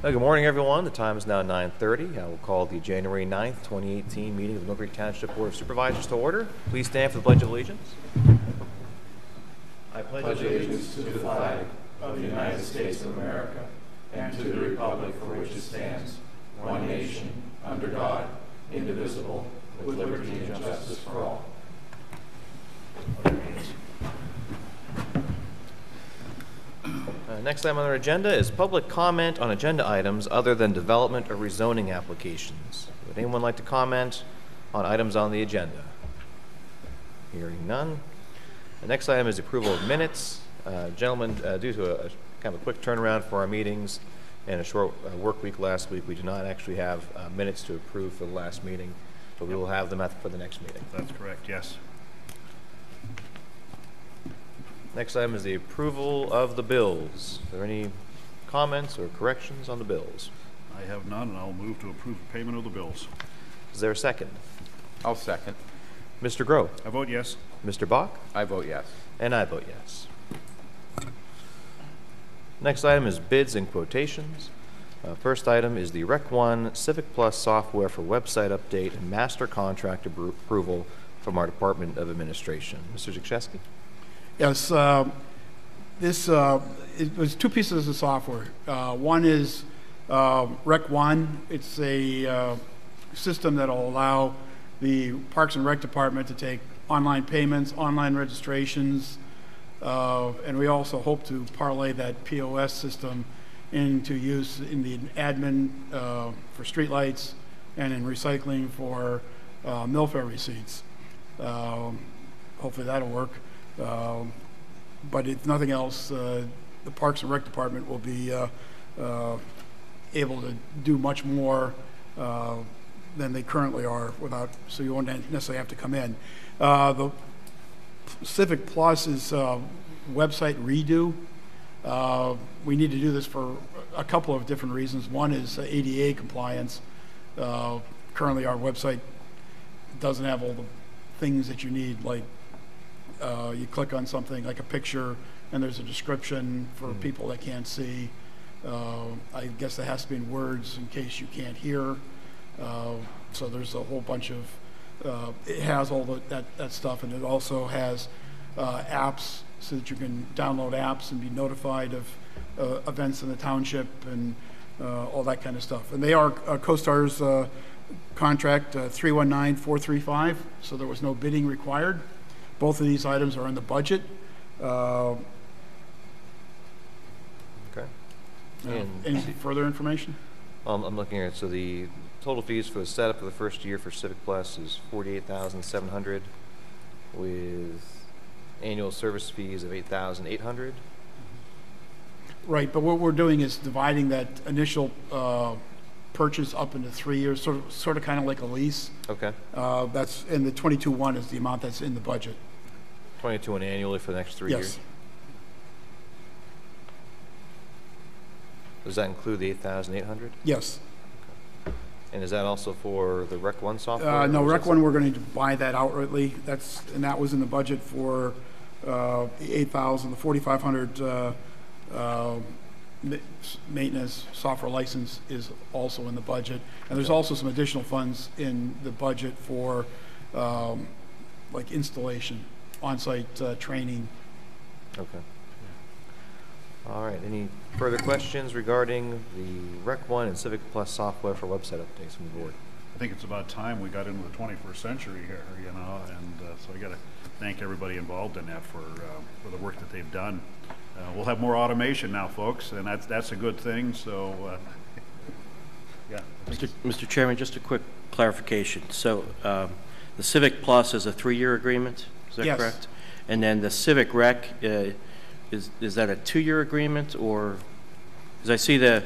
Good morning, everyone. The time is now 9:30. I will call the January 9th, 2018 meeting of the Mill Creek Township Board of Supervisors to order. Please stand for the Pledge of Allegiance. I pledge allegiance to the flag of the United States of America and to the republic for which it stands, one nation, under God, indivisible, with liberty and justice for all. Next item on our agenda is public comment on agenda items other than development or rezoning applications. Would anyone like to comment on items on the agenda? Hearing none. The next item is approval of minutes. Gentlemen, due to a kind of a quick turnaround for our meetings and a short work week last week, we do not actually have minutes to approve for the last meeting, but we will have them for the next meeting. That's correct, yes. Next item is the approval of the bills. Are there any comments or corrections on the bills? I have none, and I'll move to approve payment of the bills. Is there a second? I'll second. Mr. Groh? I vote yes. Mr. Bach? I vote yes. And I vote yes. Next item is bids and quotations. First item is the Rec 1 Civic Plus software for website update and master contract approval from our Department of Administration. Mr. Zakrzewski? Yes, it was two pieces of software. One is Rec 1. It's a system that will allow the Parks and Rec Department to take online payments, online registrations, and we also hope to parlay that POS system into use in the admin for streetlights and in recycling for millfare receipts. Hopefully that'll work. But if nothing else, the Parks and Rec Department will be able to do much more than they currently are so you won't necessarily have to come in. The Civic Plus is website redo. We need to do this for a couple of different reasons. One is ADA compliance. Currently our website doesn't have all the things that you need, like you click on something like a picture and there's a description for people that can't see. I guess there has to be in words in case you can't hear. So there's a whole bunch of, it has all that stuff, and it also has apps so that you can download apps and be notified of events in the township and all that kind of stuff. And they are CoStar's contract 319435, so there was no bidding required. Both of these items are in the budget. Okay. Any further information? I'm looking at it. So the total fees for the setup for the first year for Civic Plus is $48,700 with annual service fees of $8,800. Right, but what we're doing is dividing that initial purchase up into 3 years, sort of kind of like a lease. Okay. That's, and the 22.1 is the amount that's in the budget. 22 annually for the next 3 years? Yes. Does that include the $8,800? Yes. And is that also for the Rec 1 software? No, Rec 1 we're going to buy that outrightly. And that was in the budget for the $8,000, the $4,500 maintenance software license is also in the budget. And there's also some additional funds in the budget for like installation, on-site training. Okay. All right. Any further questions regarding the Rec 1 and Civic Plus software for website updates from the board? I think it's about time we got into the 21st century here, you know, and so I got to thank everybody involved in that for the work that they've done. We'll have more automation now, folks, and that's a good thing. So, yeah. Mr. Chairman, just a quick clarification. So, the Civic Plus is a 3-year agreement. Is that Yes. correct? And then the Civic Rec is that a 2-year agreement, or? Because I see the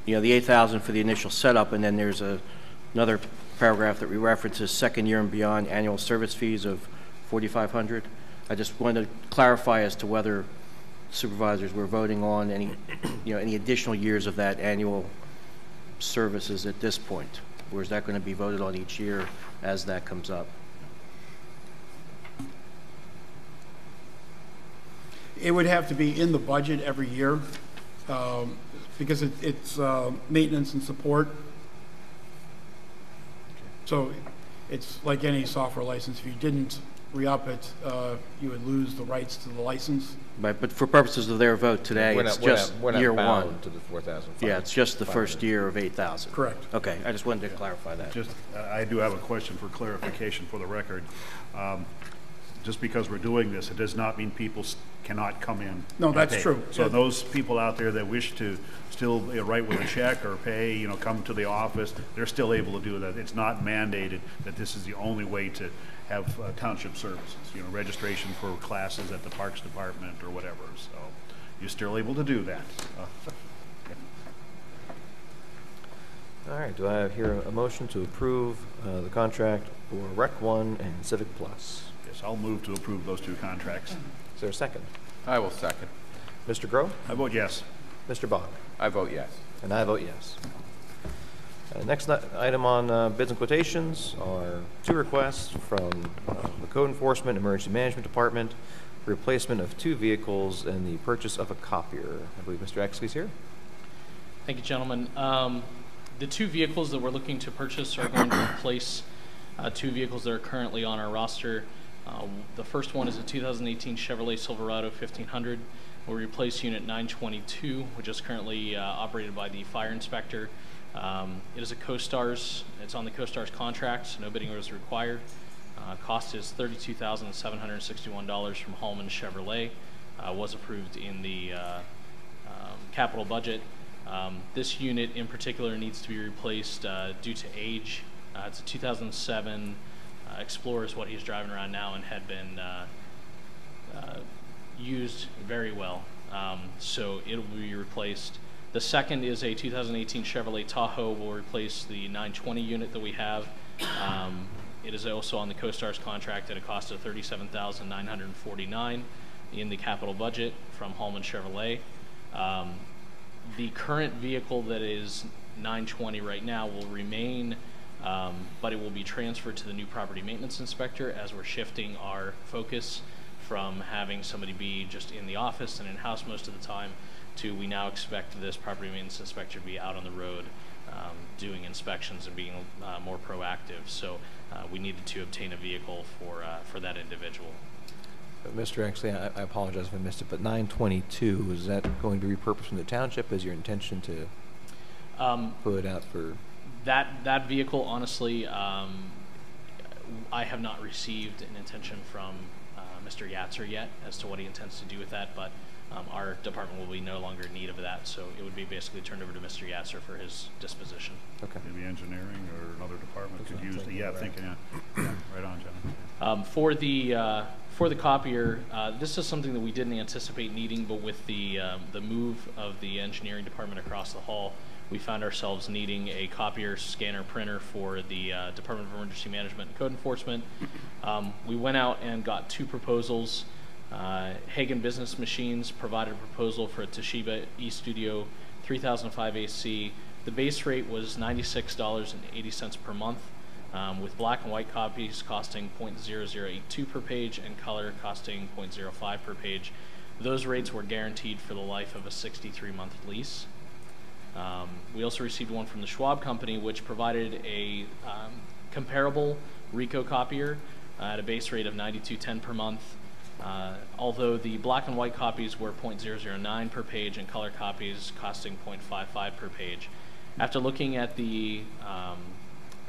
$8,000 for the initial setup, and then there's another paragraph that references second year and beyond annual service fees of $4,500. I just wanted to clarify as to whether supervisors were voting on any additional years of that annual services at this point, or is that going to be voted on each year as that comes up? It would have to be in the budget every year. because it's maintenance and support. So it's like any software license. If you didn't re-up it, you would lose the rights to the license. Right, but for purposes of their vote today, it's just year one. To the 4,000. Yeah, it's just the first year of 8,000. Correct. Okay, I just wanted to clarify that. Just, I do have a question for clarification for the record. Just because we're doing this, it does not mean people cannot come in. No, and that's pay. true. So Yeah. those people out there that wish to still write with a check or pay, come to the office, they're still able to do that. It's not mandated that this is the only way to have township services, registration for classes at the Parks Department or whatever. So you're still able to do that. All right, do I hear a motion to approve the contract for Rec 1 and Civic Plus? Yes, I'll move to approve those two contracts. Is there a second? I will second. Mr. Groh? I vote yes. Mr. Bach? I vote yes. And I vote yes. Next item on bids and quotations are two requests from the Code Enforcement Emergency Management Department, replacement of 2 vehicles and the purchase of a copier. I believe Mr. Exley's here. Thank you, gentlemen. The 2 vehicles that we're looking to purchase are going to replace 2 vehicles that are currently on our roster. The first one is a 2018 Chevrolet Silverado 1500. We'll replace Unit 922, which is currently operated by the fire inspector. It is a CoStarz. It's on the CoStarz contract, so no bidding was required. Cost is $32,761 from Hallman Chevrolet. Was approved in the capital budget. This unit in particular needs to be replaced due to age. It's a 2007 Explorer is what he's driving around now and had been used very well. So it will be replaced. The second is a 2018 Chevrolet Tahoe. Will replace the 920 unit that we have. It is also on the CoStarz contract at a cost of $37,949 in the capital budget from Hallman Chevrolet. The current vehicle that is 920 right now will remain, but it will be transferred to the new property maintenance inspector as we're shifting our focus from having somebody be just in the office and in-house most of the time to we now expect this property maintenance inspector to be out on the road doing inspections and being more proactive. So we needed to obtain a vehicle for that individual. But Mr. Exley, I apologize if I missed it, but 922, is that going to be repurposed from the township? Is your intention to put it out for? That vehicle, honestly, I have not received an intention from Mr. Yatzer yet as to what he intends to do with that, but our department will be no longer in need of that, so it would be basically turned over to Mr. Yatzer for his disposition. Okay. Maybe engineering or another department could use the, yeah, thinking, yeah, right on, John. For the copier, this is something that we didn't anticipate needing, but with the move of the engineering department across the hall, we found ourselves needing a copier, scanner, printer for the Department of Emergency Management and Code Enforcement. We went out and got 2 proposals. Hagen Business Machines provided a proposal for a Toshiba eStudio 3005 AC. The base rate was $96.80 per month, with black and white copies costing .0082 per page and color costing .05 per page. Those rates were guaranteed for the life of a 63-month lease. We also received one from the Schwab Company, which provided a comparable Ricoh copier at a base rate of $92.10 per month. Although the black and white copies were .009 per page and color copies costing .55 per page. After looking at the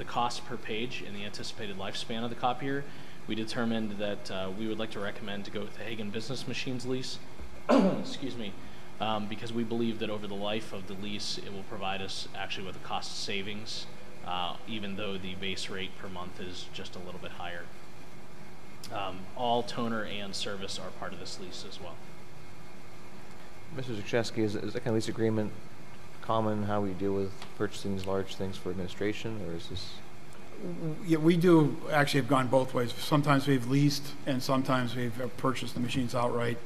cost per page and the anticipated lifespan of the copier, we determined that we would like to recommend to go with the Hagen Business Machines lease. Excuse me. Because we believe that over the life of the lease, it will provide us actually with a cost savings, even though the base rate per month is just a little bit higher. All toner and service are part of this lease as well. Mr. Zakrzewski, is that kind of lease agreement common how we deal with purchasing these large things for administration, or is this? Yeah, we do actually have gone both ways. Sometimes we've leased and sometimes we've purchased the machines outright.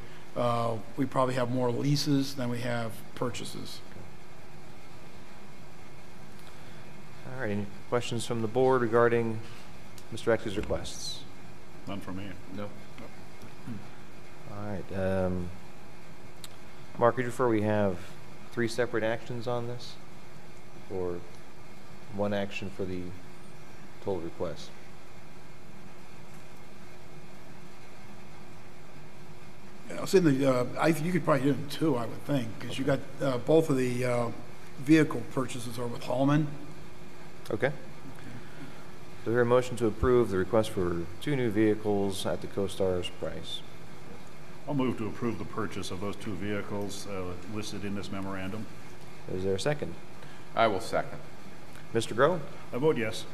We probably have more leases than we have purchases. All right, any questions from the board regarding Mr. Exley's requests? None from me. No. All right, Mark, would you prefer we have 3 separate actions on this? Or 1 action for the total request? It's in the, you could probably do it in 2, I would think, because you got both of the vehicle purchases are with Hallman. Okay. Do I hear a motion to approve the request for 2 new vehicles at the CoStar's price? I'll move to approve the purchase of those 2 vehicles listed in this memorandum. Is there a second? I will second. Mr. Groh? I vote yes.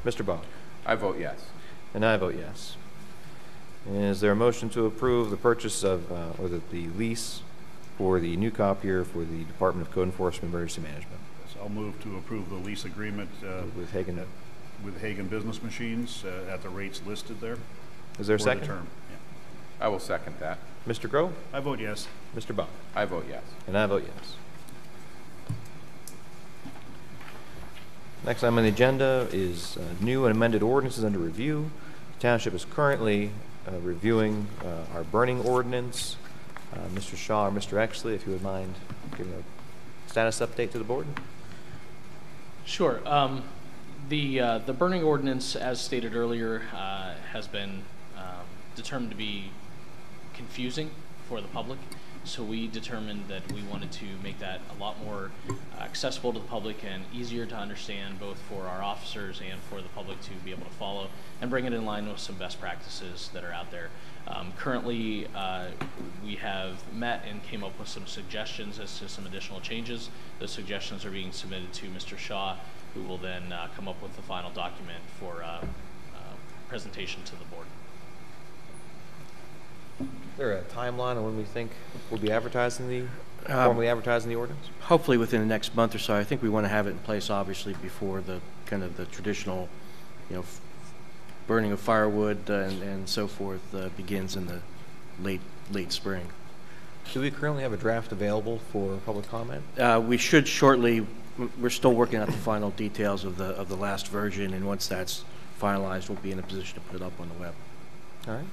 Mr. Bach? I vote yes. And I vote yes. Is there a motion to approve the purchase of, or the lease for the new copier for the Department of Code Enforcement Emergency Management? Yes, I'll move to approve the lease agreement With Hagen. with Hagen Business Machines at the rates listed there. Is there a for the second? term. Yeah. I will second that. Mr. Groh? I vote yes. Mr. Bach? I vote yes. And I vote yes. Next item on the agenda is new and amended ordinances under review. The township is currently reviewing our burning ordinance. Mr. Shaw or Mr. Exley, if you would mind giving a status update to the board. Sure. The burning ordinance, as stated earlier, has been determined to be confusing for the public. So we determined that we wanted to make that a lot more accessible to the public and easier to understand, both for our officers and for the public to be able to follow, and bring it in line with some best practices that are out there. Currently, we have met and came up with some suggestions as to some additional changes. Those suggestions are being submitted to Mr. Shaw, who will then come up with the final document for presentation to the board. Is there a timeline on when we think we'll be advertising formally advertising the ordinance? Hopefully within the next month or so. I think we want to have it in place, obviously, before the kind of the traditional, burning of firewood and so forth begins in the late spring. Do we currently have a draft available for public comment? We should shortly. We're still working out the final details of the last version, and once that's finalized, we'll be in a position to put it up on the web. All right.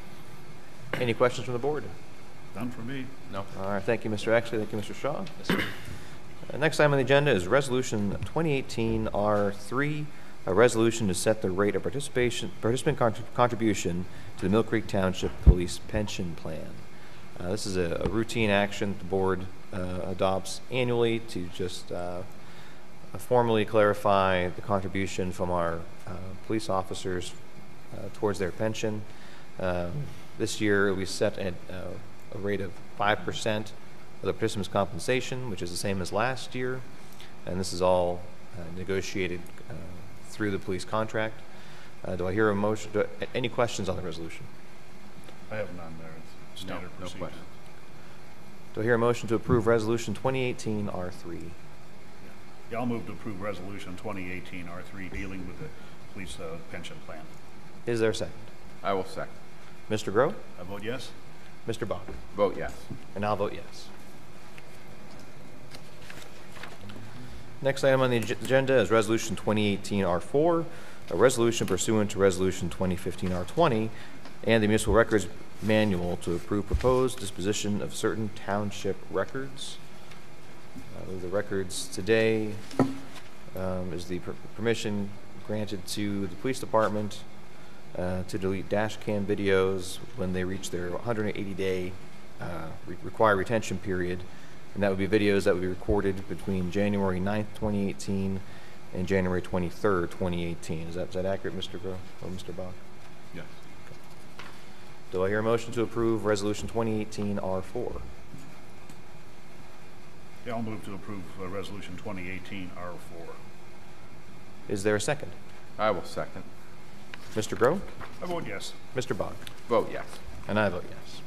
Any questions from the board? Done for me. No. All right. Thank you, Mr. Exley. Thank you, Mr. Shaw. Next item on the agenda is Resolution 2018-R3, a resolution to set the rate of participant contribution to the Mill Creek Township Police Pension Plan. This is a routine action the board adopts annually to just formally clarify the contribution from our police officers towards their pension. This year we set at a rate of 5% of the participant's compensation, which is the same as last year, and this is all negotiated through the police contract. Do I hear a motion? Any questions on the resolution? I have none there. It's standard No procedure. question. Do I hear a motion to approve Resolution 2018-R3? Yeah, I'll move to approve Resolution 2018-R3 dealing with the police pension plan. Is there a second? I will second. Mr. Groh? I vote yes. Mr. Bach? Vote yes. And I'll vote yes. Next item on the agenda is Resolution 2018-R4, a resolution pursuant to Resolution 2015-R20 and the Municipal Records Manual to approve proposed disposition of certain township records. The records today is the permission granted to the police department to delete dash cam videos when they reach their 180-day required retention period, and that would be videos that would be recorded between January 9th, 2018 and January 23rd, 2018. Is that accurate, Mr. Groh or Mr. Bach? Yes. Do I hear a motion to approve Resolution 2018-R4? Yeah, I'll move to approve Resolution 2018-R4. Is there a second? I will second. Mr. Groh? I vote yes. Mr. Bach? Vote yes. And I vote yes.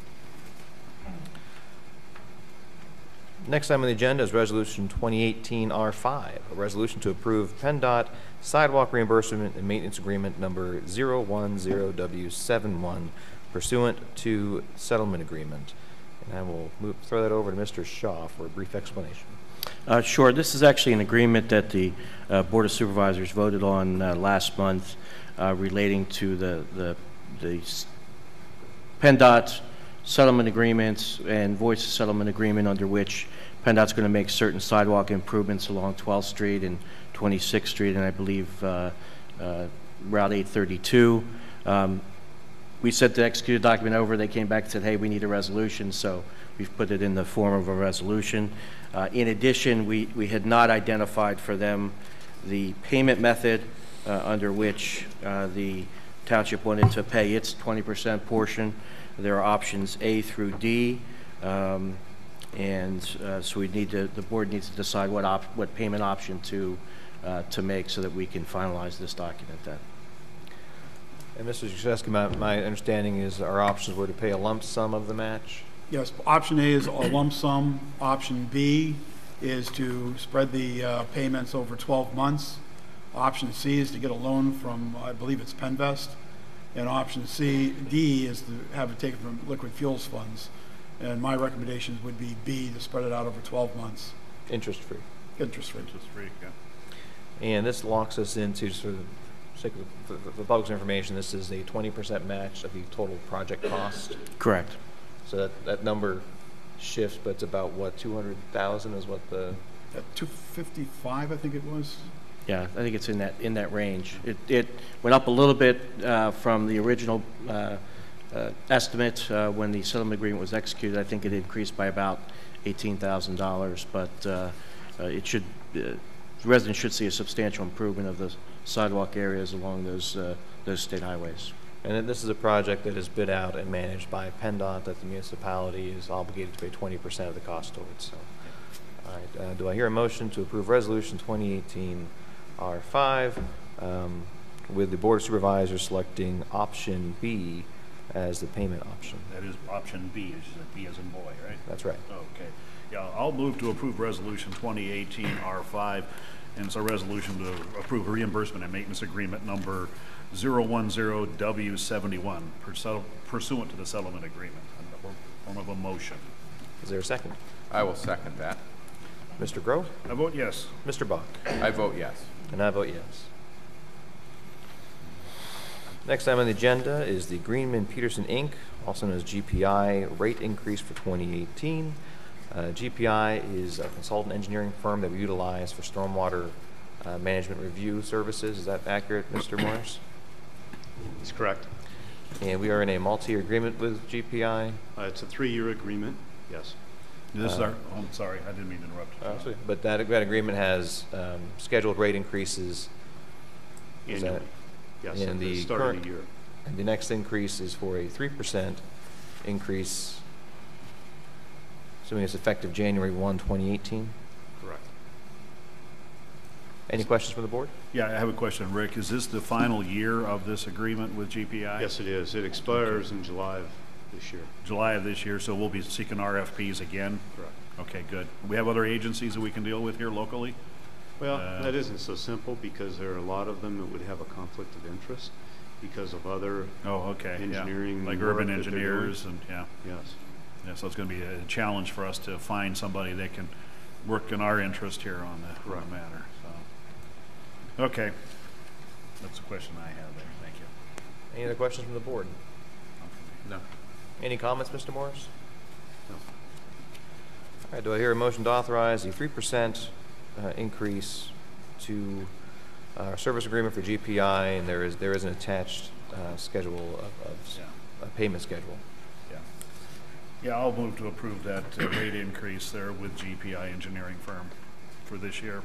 Next item on the agenda is Resolution 2018-R5, a resolution to approve PennDOT Sidewalk Reimbursement and Maintenance Agreement number 010W71 pursuant to settlement agreement. And I will throw that over to Mr. Shaw for a brief explanation. Sure. This is actually an agreement that the Board of Supervisors voted on last month relating to the PennDOT settlement agreements and voice settlement agreement under which PennDOT's going to make certain sidewalk improvements along 12th Street and 26th Street, and I believe Route 832. We sent the executed document over. They came back and said, hey, we need a resolution, so we've put it in the form of a resolution. In addition, we had not identified for them the payment method under which the township wanted to pay its 20% portion. There are options A through D, so the board needs to decide what payment option to make so that we can finalize this document then. And Mr. Krzyzewski, my understanding is our options were to pay a lump sum of the match. Yes, option A is a lump sum. Option B is to spread the payments over 12 months. Option C is to get a loan from, I believe it's Penvest. And option D is to have it taken from liquid fuels funds. And my recommendations would be B, to spread it out over 12 months. Interest-free. Interest-free. Interest-free, yeah. And this locks us into, sort of, for the public's information, this is a 20% match of the total project cost. Correct. So that number shifts, but it's about, what, 200,000 is what the... At 255, I think it was. Yeah, I think it's in that range. It went up a little bit from the original estimate when the settlement agreement was executed. I think it increased by about $18,000, but it should the residents should see a substantial improvement of the sidewalk areas along those state highways. And then this is a project that is bid out and managed by PennDOT that the municipality is obligated to pay 20% of the cost towards. So, all right, do I hear a motion to approve Resolution 2018 R5 with the Board of Supervisors selecting option B as the payment option? That is option B, is B as in boy, right? That's right. Okay. Yeah, I'll move to approve Resolution 2018 R5, and it's a resolution to approve a reimbursement and maintenance agreement number 010W71 pursuant to the settlement agreement in the form of a motion. Is there a second? I will second that. Mr. Grove? I vote yes. Mr. Bach? I vote yes. And I vote yes. Next item on the agenda is the Greenman Peterson, Inc., also known as GPI, rate increase for 2018. GPI is a consultant engineering firm that we utilize for stormwater management review services. Is that accurate, Mr. Morris? That's correct. And we are in a multi-year agreement with GPI. It's a 3-year agreement, yes. This is our, oh, I'm sorry, I didn't mean to interrupt you. But that agreement has scheduled rate increases. Annually, yes, at the start of the year. And the next increase is for a 3% increase, assuming it's effective January 1, 2018. Correct. Any questions from the board? Yeah, I have a question, Rick. Is this the final year of this agreement with GPI? Yes, it is. It expires in July of this year. July of this year, so we'll be seeking RFPs again? Correct. Okay, good. We have other agencies that we can deal with here locally? Well, that isn't so simple because there are a lot of them that would have a conflict of interest because of other engineering like work urban that they're engineers doing. and yeah. Yes. Yeah, so it's going to be a challenge for us to find somebody that can work in our interest here on the matter. So, okay, that's the question I have there. Thank you. Any other questions from the board? No. Any comments, Mr. Morris? No. All right, do I hear a motion to authorize the 3% increase to our service agreement for GPI, and there is an attached schedule of a payment schedule. Yeah, I'll move to approve that rate increase there with GPI engineering firm for this year.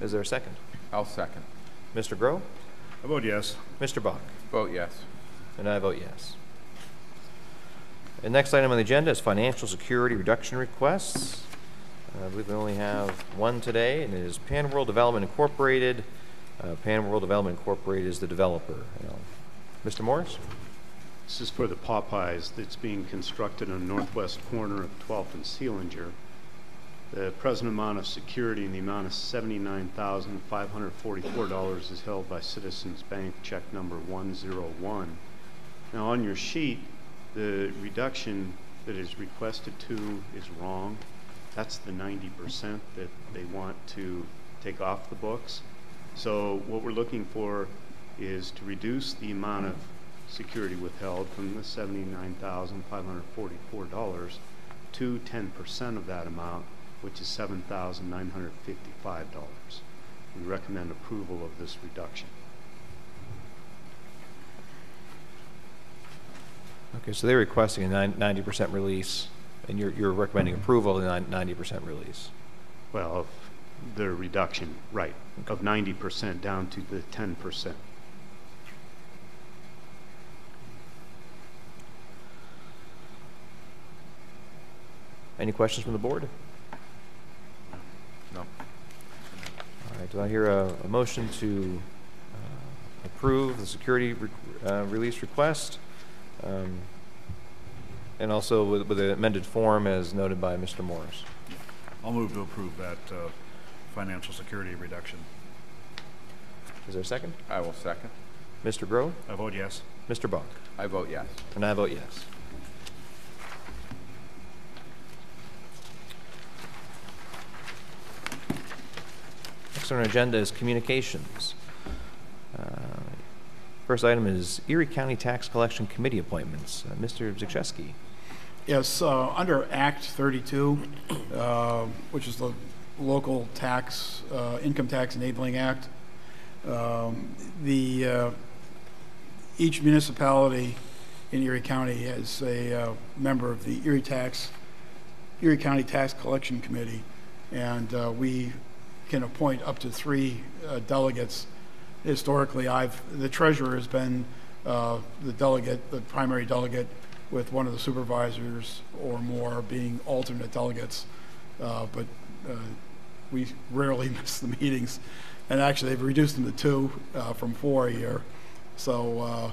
Is there a second? I'll second. Mr. Grove? I vote yes. Mr. Bach? Vote yes. And I vote yes. The next item on the agenda is financial security reduction requests. I believe we only have one today, and it is Pan World Development Incorporated. Pan World Development Incorporated is the developer. Mr. Morris? This is for the Popeyes that's being constructed on the northwest corner of 12th and Sealinger. The present amount of security in the amount of $79,544 is held by Citizens Bank, check number 101. Now on your sheet, the reduction that is requested to is wrong. That's the 90% that they want to take off the books. So what we're looking for is to reduce the amount of security withheld from the $79,544 to 10% of that amount, which is $7,955. We recommend approval of this reduction. Okay, so they're requesting a 90% release, and you're recommending approval of the 90% release. Well, of the reduction, right, of 90% down to the 10%. Any questions from the board? No. All right, do I hear a motion to approve the security release request? And also with the amended form as noted by Mr. Morris. I'll move to approve that financial security reduction. Is there a second? I will second. Mr. Grove? I vote yes. Mr. Bach? I vote yes. And I vote yes. Next on our agenda is communications. First item is Erie County Tax Collection Committee appointments. Mr. Zachewski. Yes, under Act 32, which is the local tax, income tax enabling act, each municipality in Erie County has a member of the Erie County Tax Collection Committee, and we can appoint up to 3 delegates. Historically, the treasurer has been the primary delegate, with one of the supervisors or more being alternate delegates. But we rarely miss the meetings. And actually, they've reduced them to 2 from 4 a year. So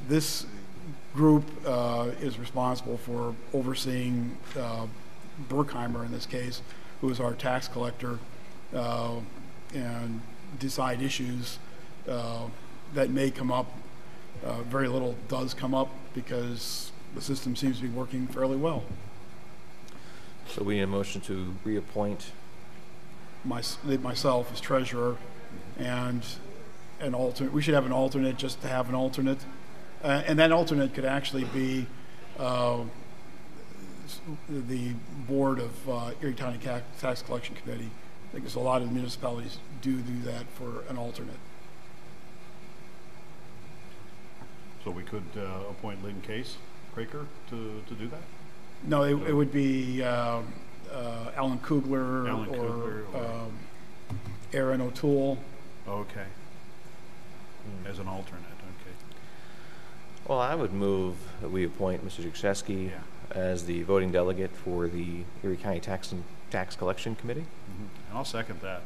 this group is responsible for overseeing Berkheimer, in this case, who is our tax collector, and decide issues that may come up. Very little does come up because the system seems to be working fairly well. So we need a motion to reappoint Myself as treasurer, and an alternate. We should have an alternate just to have an alternate, and that alternate could actually be the board of Erie County Tax Collection Committee, because a lot of municipalities do that for an alternate. So we could appoint Lynn Craker to do that? No, it would be Alan Kugler, or Aaron O'Toole. Okay. As an alternate, okay. Well, I would move that we appoint Mr. Zachewski as the voting delegate for the Erie County Tax Collection Committee. And I'll second that.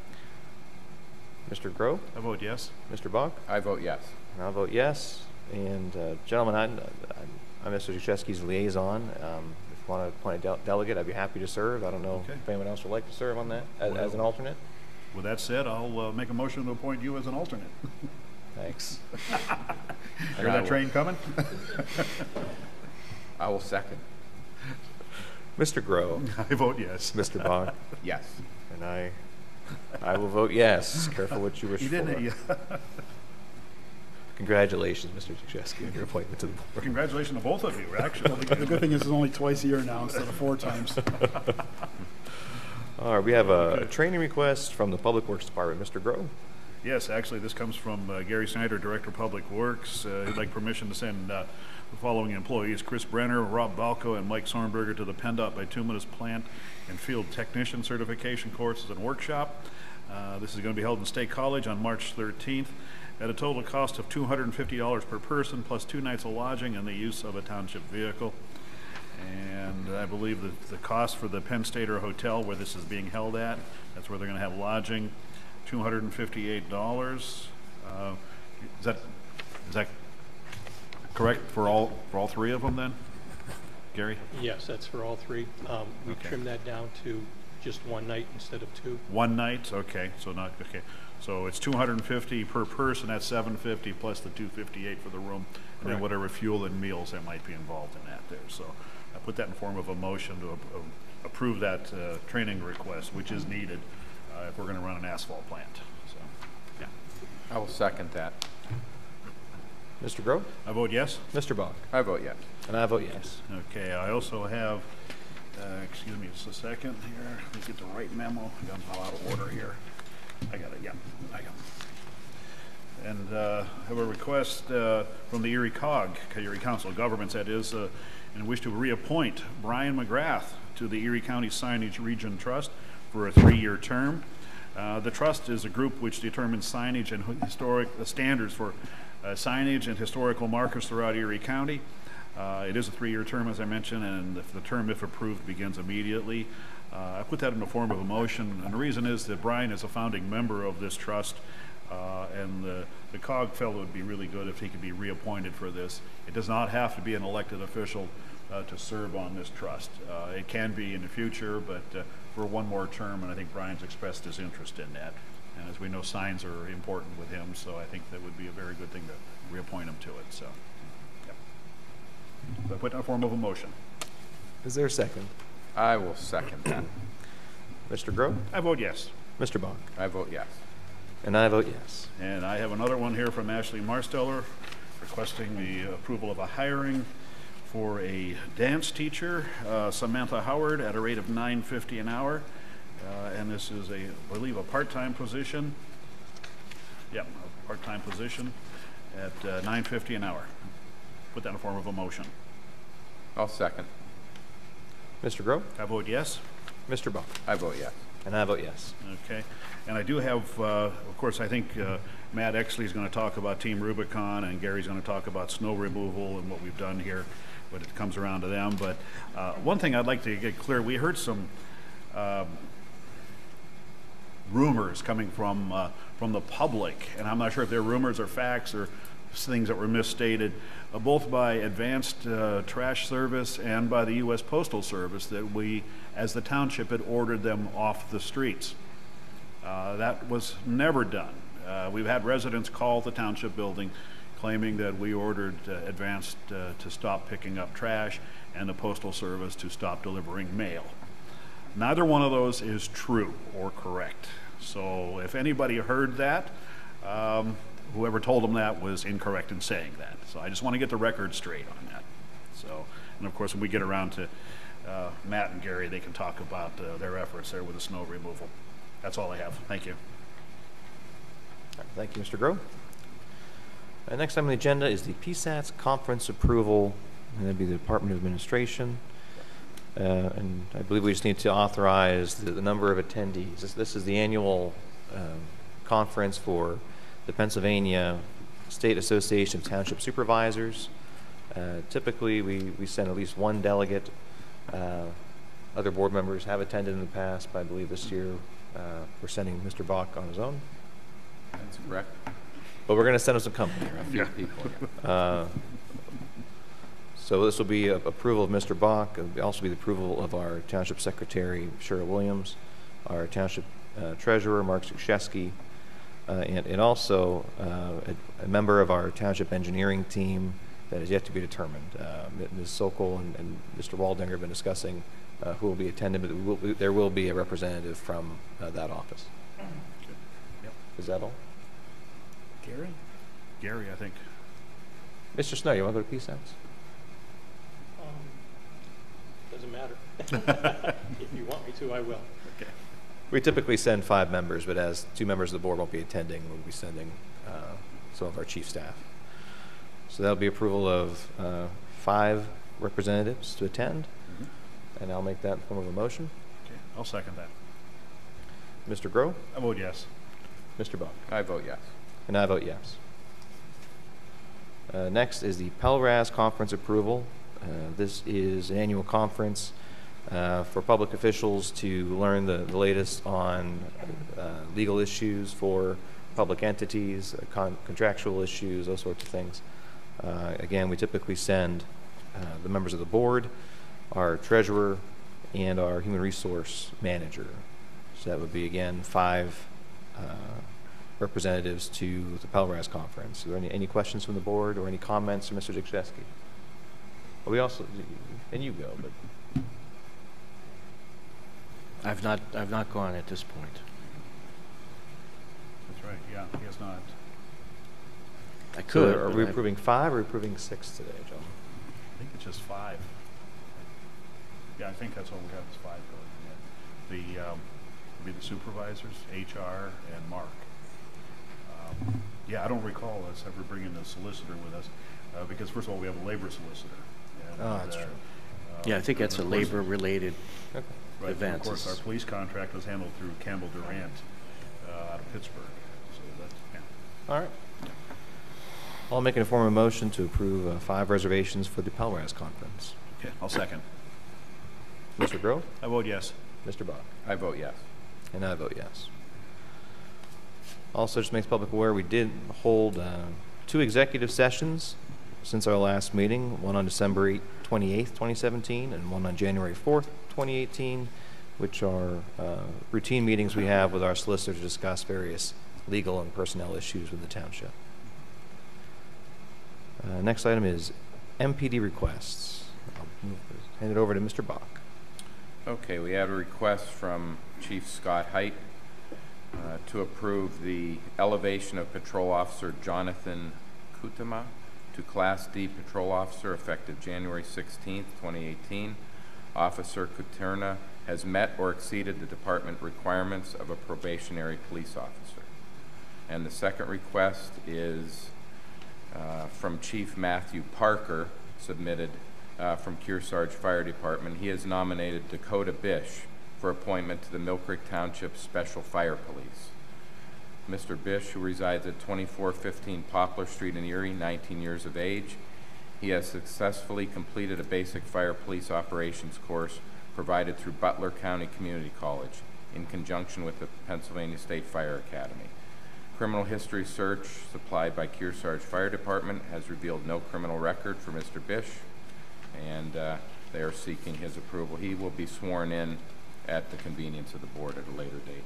Mr. Grove? I vote yes. Mr. Bach? I vote yes. And I'll vote yes. And gentlemen, I'm Mr. Zachewski's liaison. If you want to appoint a delegate, I'd be happy to serve. I don't know if anyone else would like to serve on that as an alternate. With that said, I'll make a motion to appoint you as an alternate. Thanks. Hear that train coming? I will second. Mr. Grove? I vote yes. Mr. Bach? Yes. And I will vote yes. Careful what you wish You for. didn't. Congratulations, Mr. Zachewski, on your appointment to the board. Congratulations to both of you, actually. The good thing is it's only twice a year now instead of 4 times. All right, we have a training request from the Public Works Department. Mr. Grove? Yes, actually, this comes from Gary Snyder, Director of Public Works. He'd like permission to send the following employees: Chris Brenner, Rob Balco, and Mike Sornberger to the PennDOT bituminous plant and field technician certification courses and workshop. This is going to be held in State College on March 13th at a total cost of $250 per person, plus 2 nights of lodging and the use of a township vehicle. And I believe that the cost for the Penn Stater Hotel, where this is being held at, that's where they're going to have lodging, $258. Is that correct for all 3 of them then, Gary? Yes, that's for all 3. We Okay. trimmed that down to just 1 night instead of 2. 1 night, okay. So it's $250 per person. That's $750 plus the $258 for the room, and then Correct. whatever fuel and meals that might be involved in that there. So I put that in form of a motion to approve that training request, which is needed if we're going to run an asphalt plant. So, yeah. I will second that. Mr. Grove? I vote yes. Mr. Bach? I vote yes. And I vote yes. Okay. I also have Excuse me just a second here. Let me get the right memo. I got them all out of order here. I got it, yeah, I got it. And I have a request from the Erie Council of Governments, that is, and wish to reappoint Brian McGrath to the Erie County Signage Region Trust for a 3-year term. The trust is a group which determines signage and historic standards for signage and historical markers throughout Erie County. It is a 3-year term, as I mentioned, and the term, if approved, begins immediately. I put that in the form of a motion, and the reason is that Brian is a founding member of this trust, and the COG felt it would be really good if he could be reappointed for this. It does not have to be an elected official to serve on this trust. It can be in the future, but for one more term, and I think Brian's expressed his interest in that. And as we know, signs are important with him, so I think that would be a very good thing to reappoint him to it. So, yep. So I put in the form of a motion. Is there a second? I will second that. Mr. Grove? I vote yes. Mr. Bach? I vote yes. And I vote yes. And I have another one here from Ashley Marsteller requesting the approval of a hiring for a dance teacher, Samantha Howard, at a rate of $9.50 an hour. And this is, I believe, a part-time position. Yep, a part-time position at $9.50 an hour. Put that in the form of a motion. I'll second. Mr. Grove? I vote yes. Mr. Bach? I vote yes. And I vote yes. Okay. And I do have, of course, I think Matt Exley is going to talk about Team Rubicon, and Gary's going to talk about snow removal and what we've done here when it comes around to them. But one thing I'd like to get clear, we heard some rumors coming from the public, and I'm not sure if they're rumors or facts or things that were misstated, both by Advanced Trash Service and by the U.S. Postal Service, that we, as the township, had ordered them off the streets. That was never done. We've had residents call the township building claiming that we ordered Advanced to stop picking up trash and the Postal Service to stop delivering mail. Neither one of those is true or correct. So if anybody heard that, whoever told them that was incorrect in saying that. So I just want to get the record straight on that. So, and of course, when we get around to Matt and Gary, they can talk about their efforts there with the snow removal. That's all I have. Thank you. All right, thank you, Mr. Grove. Next item on the agenda is the PSATS conference approval, and that'd be the Department of Administration. And I believe we just need to authorize the number of attendees. This is the annual conference for the Pennsylvania State Association of Township Supervisors. Typically, we send at least one delegate. Other board members have attended in the past, but I believe this year we're sending Mr. Bach on his own. That's correct. But we're going to send him some company. A few people, yeah. So this will be approval of Mr. Bach. It will also be the approval of our Township Secretary, Cheryl Williams, our Township Treasurer, Mark Suchesky, and also a member of our Township Engineering team that is yet to be determined. Ms. Sokol and Mr. Waldinger have been discussing who will be attending, but there will be a representative from that office. Yep. Is that all? Gary? Gary, I think. Mr. Snow, you want to go to PSATS? Doesn't matter. If you want me to, I will. Okay. We typically send 5 members, but as 2 members of the board won't be attending, we'll be sending some of our chief staff. So that'll be approval of 5 representatives to attend, and I'll make that in the form of a motion. Okay, I'll second that. Mr. Grove? I vote yes. Mr. Bach? I vote yes. And I vote yes. Next is the PELRAS conference approval. This is an annual conference for public officials to learn the latest on legal issues for public entities, contractual issues, those sorts of things. Again, we typically send the members of the board, our treasurer, and our human resource manager. So that would be, again, 5 representatives to the PELRAS conference. Are there any questions from the board or any comments from Mr. Zikrzewski? We also, and you go, but I've not gone at this point. That's right, yeah, he has not. I so could. are but we I- approving 5 or approving 6 today, John? I think it's just 5. Yeah, I think that's what we have is 5 going in. Be the supervisors, HR, and Mark. Yeah, I don't recall us ever bringing a solicitor with us, because first of all, we have a labor solicitor. And, Oh, that's true. Yeah, I think that's a of course- labor-related Okay. Right, and event. of course, our police contract was handled through Campbell Durant out of Pittsburgh. So that's, yeah. All right. I'll make an informal motion to approve 5 reservations for the Pelraz Conference. Okay, I'll second. Mr. Grove? I vote yes. Mr. Bach? I vote yes. And I vote yes. Also, just makes public aware, we did hold 2 executive sessions since our last meeting, one on December 28th, 2017, and one on January 4th, 2018, which are routine meetings we have with our solicitor to discuss various legal and personnel issues with the township. Next item is MPD requests. I'll hand it over to Mr. Bach. Okay, we had a request from Chief Scott Height to approve the elevation of Patrol Officer Jonathan Kutama to Class D Patrol Officer effective January 16th, 2018. Officer Kuterna has met or exceeded the department requirements of a probationary police officer. And the second request is from Chief Matthew Parker, submitted from Kearsarge Fire Department. He has nominated Dakota Bish for appointment to the Mill Creek Township Special Fire Police. Mr. Bish, who resides at 2415 Poplar Street in Erie, 19 years of age. He has successfully completed a basic fire police operations course provided through Butler County Community College in conjunction with the Pennsylvania State Fire Academy. Criminal history search supplied by Kearsarge Fire Department has revealed no criminal record for Mr. Bish, and they are seeking his approval. He will be sworn in at the convenience of the board at a later date.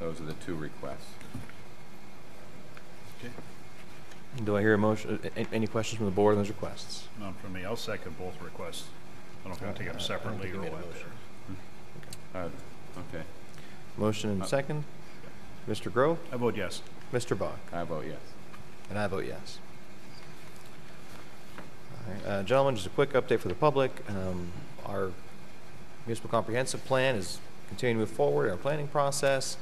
Those are the 2 requests. Okay. Do I hear a motion? Any questions from the board on those requests? None from me. I'll second both requests. I don't know if I'm going to take them separately or what. Okay. Motion and second. Mr. Grove? I vote yes. Mr. Bach? I vote yes. And I vote yes. All right, gentlemen, just a quick update for the public. Our municipal comprehensive plan is continuing to move forward in our planning process.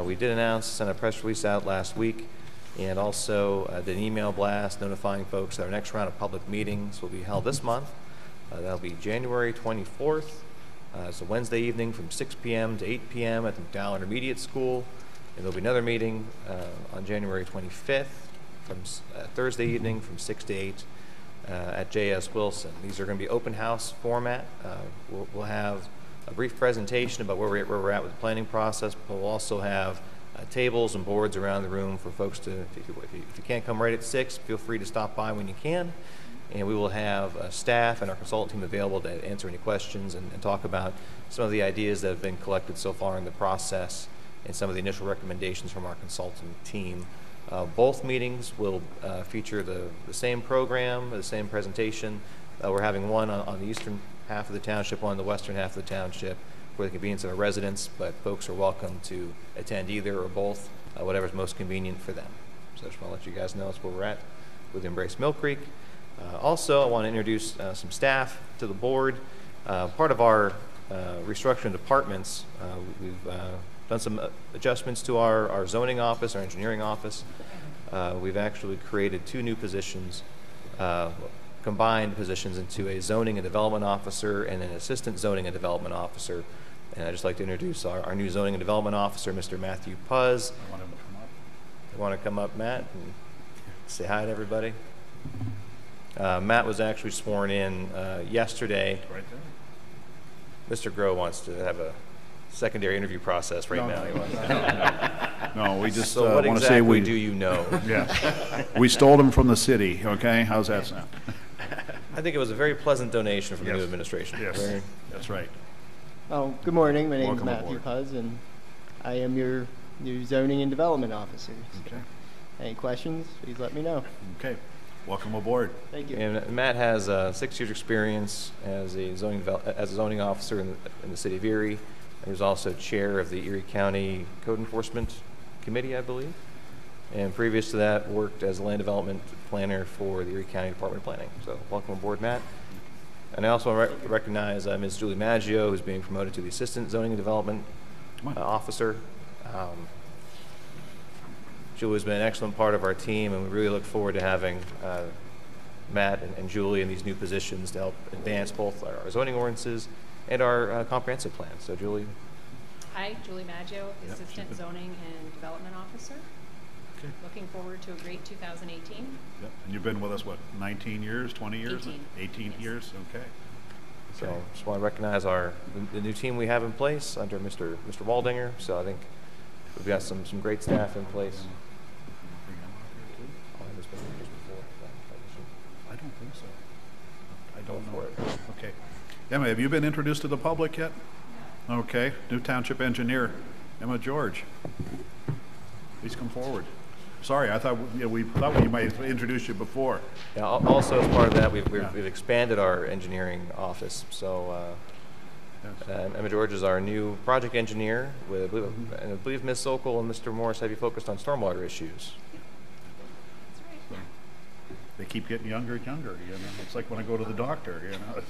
We did announce, sent a press release out last week, and also did an email blast notifying folks that our next round of public meetings will be held this month. That'll be January 24th. It's a Wednesday evening from 6 p.m. to 8 p.m. at the McDowell Intermediate School. And there'll be another meeting on January 25th from Thursday evening from 6 to 8 at J.S. Wilson. These are going to be open house format. We'll have a brief presentation about where we're at with the planning process, but we'll also have tables and boards around the room for folks to, if you can't come right at 6, feel free to stop by when you can. And we will have staff and our consultant team available to answer any questions and talk about some of the ideas that have been collected so far in the process and some of the initial recommendations from our consultant team. Both meetings will feature the same program, the same presentation. We're having one on the eastern half of the township, one on the western half of the township for the convenience of our residents, but folks are welcome to attend either or both, whatever's most convenient for them. So I just want to let you guys know that's where we're at with Embrace Mill Creek. Also, I want to introduce some staff to the board. Part of our restructuring departments, we've done some adjustments to our zoning office, our engineering office. We've actually created 2 new positions, combined positions into a zoning and development officer and an assistant zoning and development officer. And I'd just like to introduce our new zoning and development officer, Mr. Matthew Puz. I want him to come up. You want to come up, Matt, and say hi to everybody? Matt was actually sworn in yesterday. Right there. Mr. Groh wants to have a secondary interview process right now. He wants No, we just so what want to exactly say we do you know? Yeah, we stole them from the city. Okay, how's that sound? I think it was a very pleasant donation from the new Yes. administration. Yes, Very- that's right. Oh, good morning. My name is Welcome Matthew aboard. Puz, and I am your new zoning and development officer. Okay. Any questions, please let me know. Okay, welcome aboard. Thank you. And Matt has 6 years' experience as a zoning officer in the city of Erie. He was also chair of the Erie County Code Enforcement Committee, I believe. And previous to that, worked as a land development planner for the Erie County Department of Planning. So welcome aboard, Matt. And I also recognize Ms. Julie Maggio, who's being promoted to the Assistant Zoning and Development Officer. Julie has been an excellent part of our team, and we really look forward to having Matt and Julie in these new positions to help advance both our zoning ordinances and our comprehensive plan. So, Julie. Hi, Julie Maggio, Assistant Zoning and Development Officer. Okay. Looking forward to a great 2018. Yep. And you've been with us, what, 19 years, 20 years? 18 Yes. years, okay. So just want to recognize the new team we have in place under Mr. Waldinger. So I think we've got some great staff in place. I don't think so. I don't know. For it. Okay. Emma, have you been introduced to the public yet? Okay. New Township Engineer, Emma George. Please come forward. Sorry, I thought we thought we might have introduced you before. Yeah, also as part of that, we've expanded our engineering office. So Emma George is our new project engineer. And I believe Ms. Sokol and Mr. Morris have you focused on stormwater issues. That's right. So, they keep getting younger and younger. You know, it's like when I go to the doctor. You know.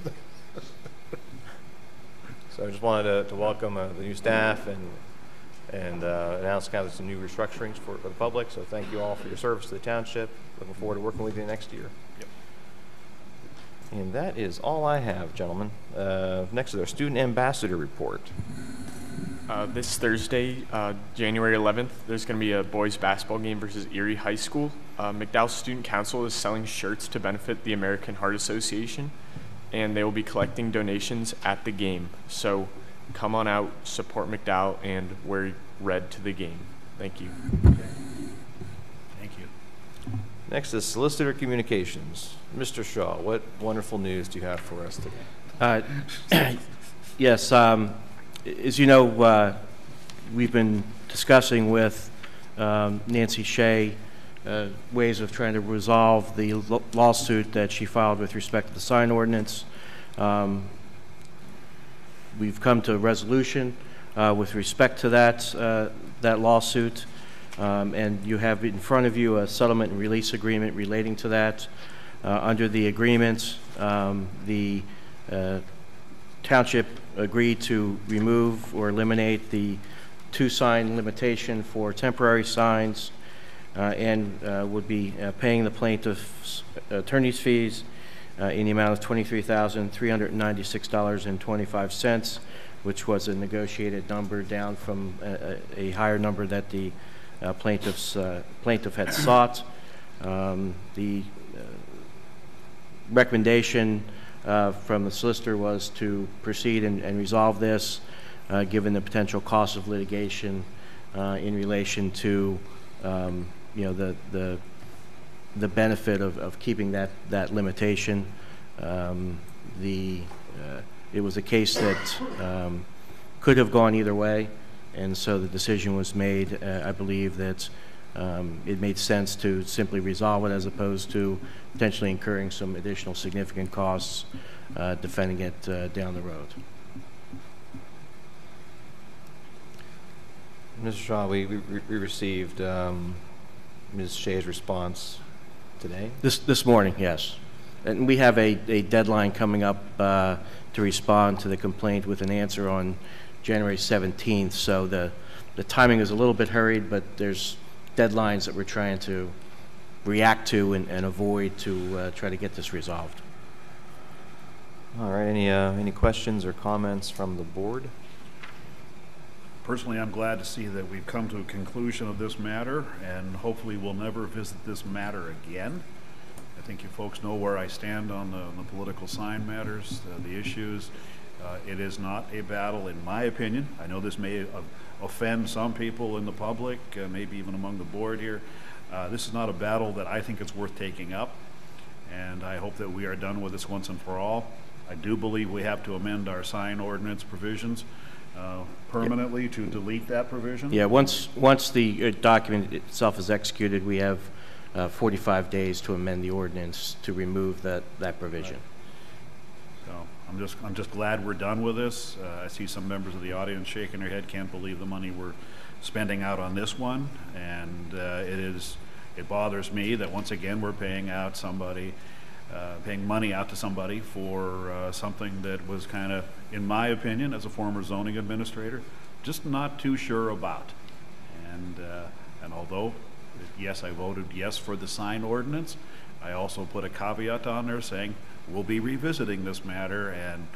So I just wanted to welcome the new staff and announce kind of some new restructurings for the public. So thank you all for your service to the township. Looking forward to working with you next year. Yep. And that is all I have, gentlemen. Next is our student ambassador report. This Thursday, January 11th, there's going to be a boys basketball game versus Erie High School. McDowell Student Council is selling shirts to benefit the American Heart Association, and they will be collecting donations at the game. So come on out, support McDowell, and wear red to the game. Thank you. Thank you. Next is solicitor communications. Mr. Shaw, what wonderful news do you have for us today? Yes, as you know, we've been discussing with Nancy Shea ways of trying to resolve the lawsuit that she filed with respect to the sign ordinance. We've come to a resolution with respect to that lawsuit, and you have in front of you a settlement and release agreement relating to that. Under the agreement, the township agreed to remove or eliminate the 2-sign limitation for temporary signs and would be paying the plaintiff's attorney's fees in the amount of $23,396.25, which was a negotiated number down from a higher number that the plaintiff had sought. The recommendation from the solicitor was to proceed and resolve this, given the potential cost of litigation in relation to the benefit of keeping that limitation. It was a case that could have gone either way, and so the decision was made. I believe that it made sense to simply resolve it as opposed to potentially incurring some additional significant costs defending it down the road. Mr. Shaw, we received Ms. Shea's response today. This morning, yes. And we have a deadline coming up to respond to the complaint with an answer on January 17th. So the timing is a little bit hurried, but there's deadlines that we're trying to react to and avoid to try to get this resolved. All right. Any questions or comments from the board? Personally, I'm glad to see that we've come to a conclusion of this matter, and hopefully we'll never visit this matter again. I think you folks know where I stand on the political sign matters, the issues. It is not a battle, in my opinion. I know this may offend some people in the public, maybe even among the board here. This is not a battle that I think it's worth taking up, and I hope that we are done with this once and for all. I do believe we have to amend our sign ordinance provisions permanently to delete that provision. Yeah, once the document itself is executed, we have 45 days to amend the ordinance to remove that provision. Right. So I'm just glad we're done with this. I see some members of the audience shaking their head, can't believe the money we're spending out on this one, and it bothers me that once again we're paying out somebody paying money out to somebody for something that was kind of, in my opinion, as a former zoning administrator, just not too sure about. And although, yes, I voted yes for the sign ordinance, I also put a caveat on there saying, we'll be revisiting this matter, and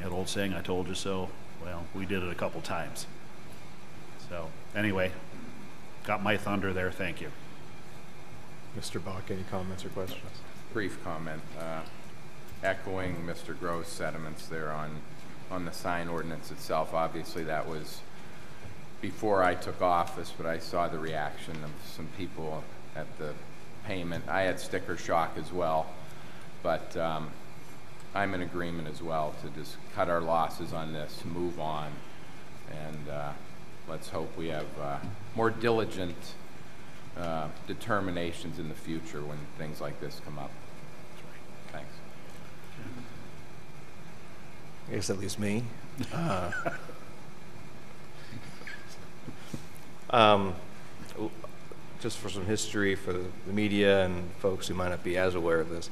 that old saying, I told you so, well, we did it a couple times. So, anyway, got my thunder there, thank you. Mr. Bach, any comments or questions? Brief comment, echoing Mr. Grove's sentiments there on the sign ordinance itself. Obviously, that was before I took office, but I saw the reaction of some people at the payment. I had sticker shock as well, but I'm in agreement as well to just cut our losses on this, move on, and let's hope we have more diligent determinations in the future when things like this come up. Thanks. I guess that leaves me. Just for some history for the media and folks who might not be as aware of this,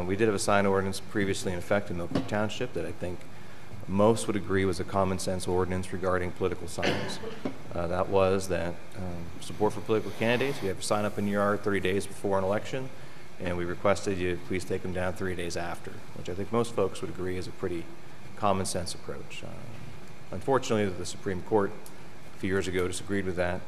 we did have a sign ordinance previously in effect in Oak Brook Township that I think most would agree was a common sense ordinance regarding political signs. That was that support for political candidates, you have to sign up in your yard 30 days before an election, and we requested you please take them down 3 days after, which I think most folks would agree is a pretty common sense approach. Unfortunately, the Supreme Court a few years ago disagreed with that,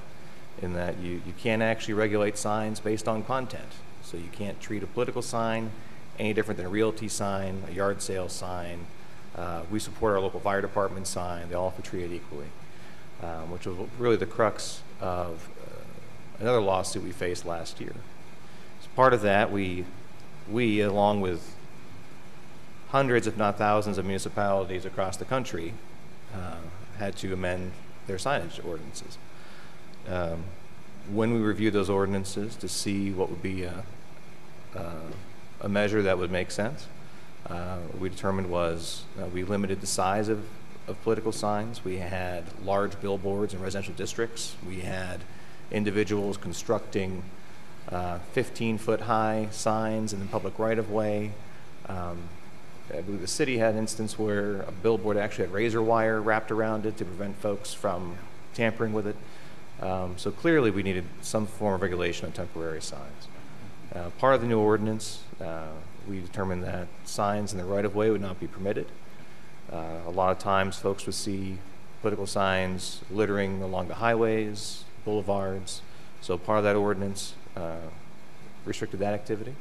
in that you can't actually regulate signs based on content. So you can't treat a political sign any different than a realty sign, a yard sale sign. We support our local fire department sign. They all have to treat it equally, which was really the crux of another lawsuit we faced last year. As part of that, we along with hundreds, if not thousands, of municipalities across the country had to amend their signage ordinances. When we reviewed those ordinances to see what would be a measure that would make sense, we determined was we limited the size of political signs. We had large billboards in residential districts. We had individuals constructing 15-foot high signs in the public right-of-way. I believe the city had an instance where a billboard actually had razor wire wrapped around it to prevent folks from tampering with it. So clearly we needed some form of regulation on temporary signs. Part of the new ordinance, we determined that signs in the right-of-way would not be permitted. A lot of times folks would see political signs littering along the highways, boulevards, so part of that ordinance restricted that activity.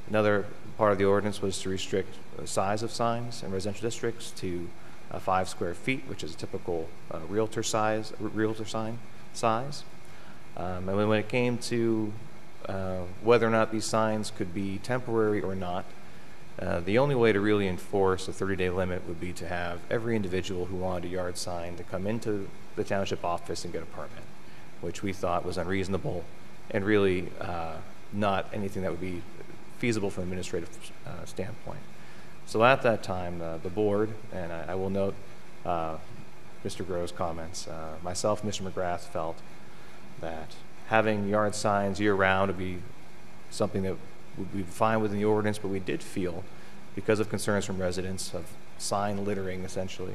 Another part of the ordinance was to restrict the size of signs in residential districts to 5 square feet, which is a typical realtor sign size. And when it came to whether or not these signs could be temporary or not, the only way to really enforce a 30-day limit would be to have every individual who wanted a yard sign to come into the township office and get a permit, which we thought was unreasonable and really not anything that would be feasible from an administrative standpoint. So at that time, the board, and I will note Mr. Grove's comments, myself and Mr. McGrath felt that having yard signs year-round would be something that would be fine within the ordinance, but we did feel, because of concerns from residents of sign littering essentially,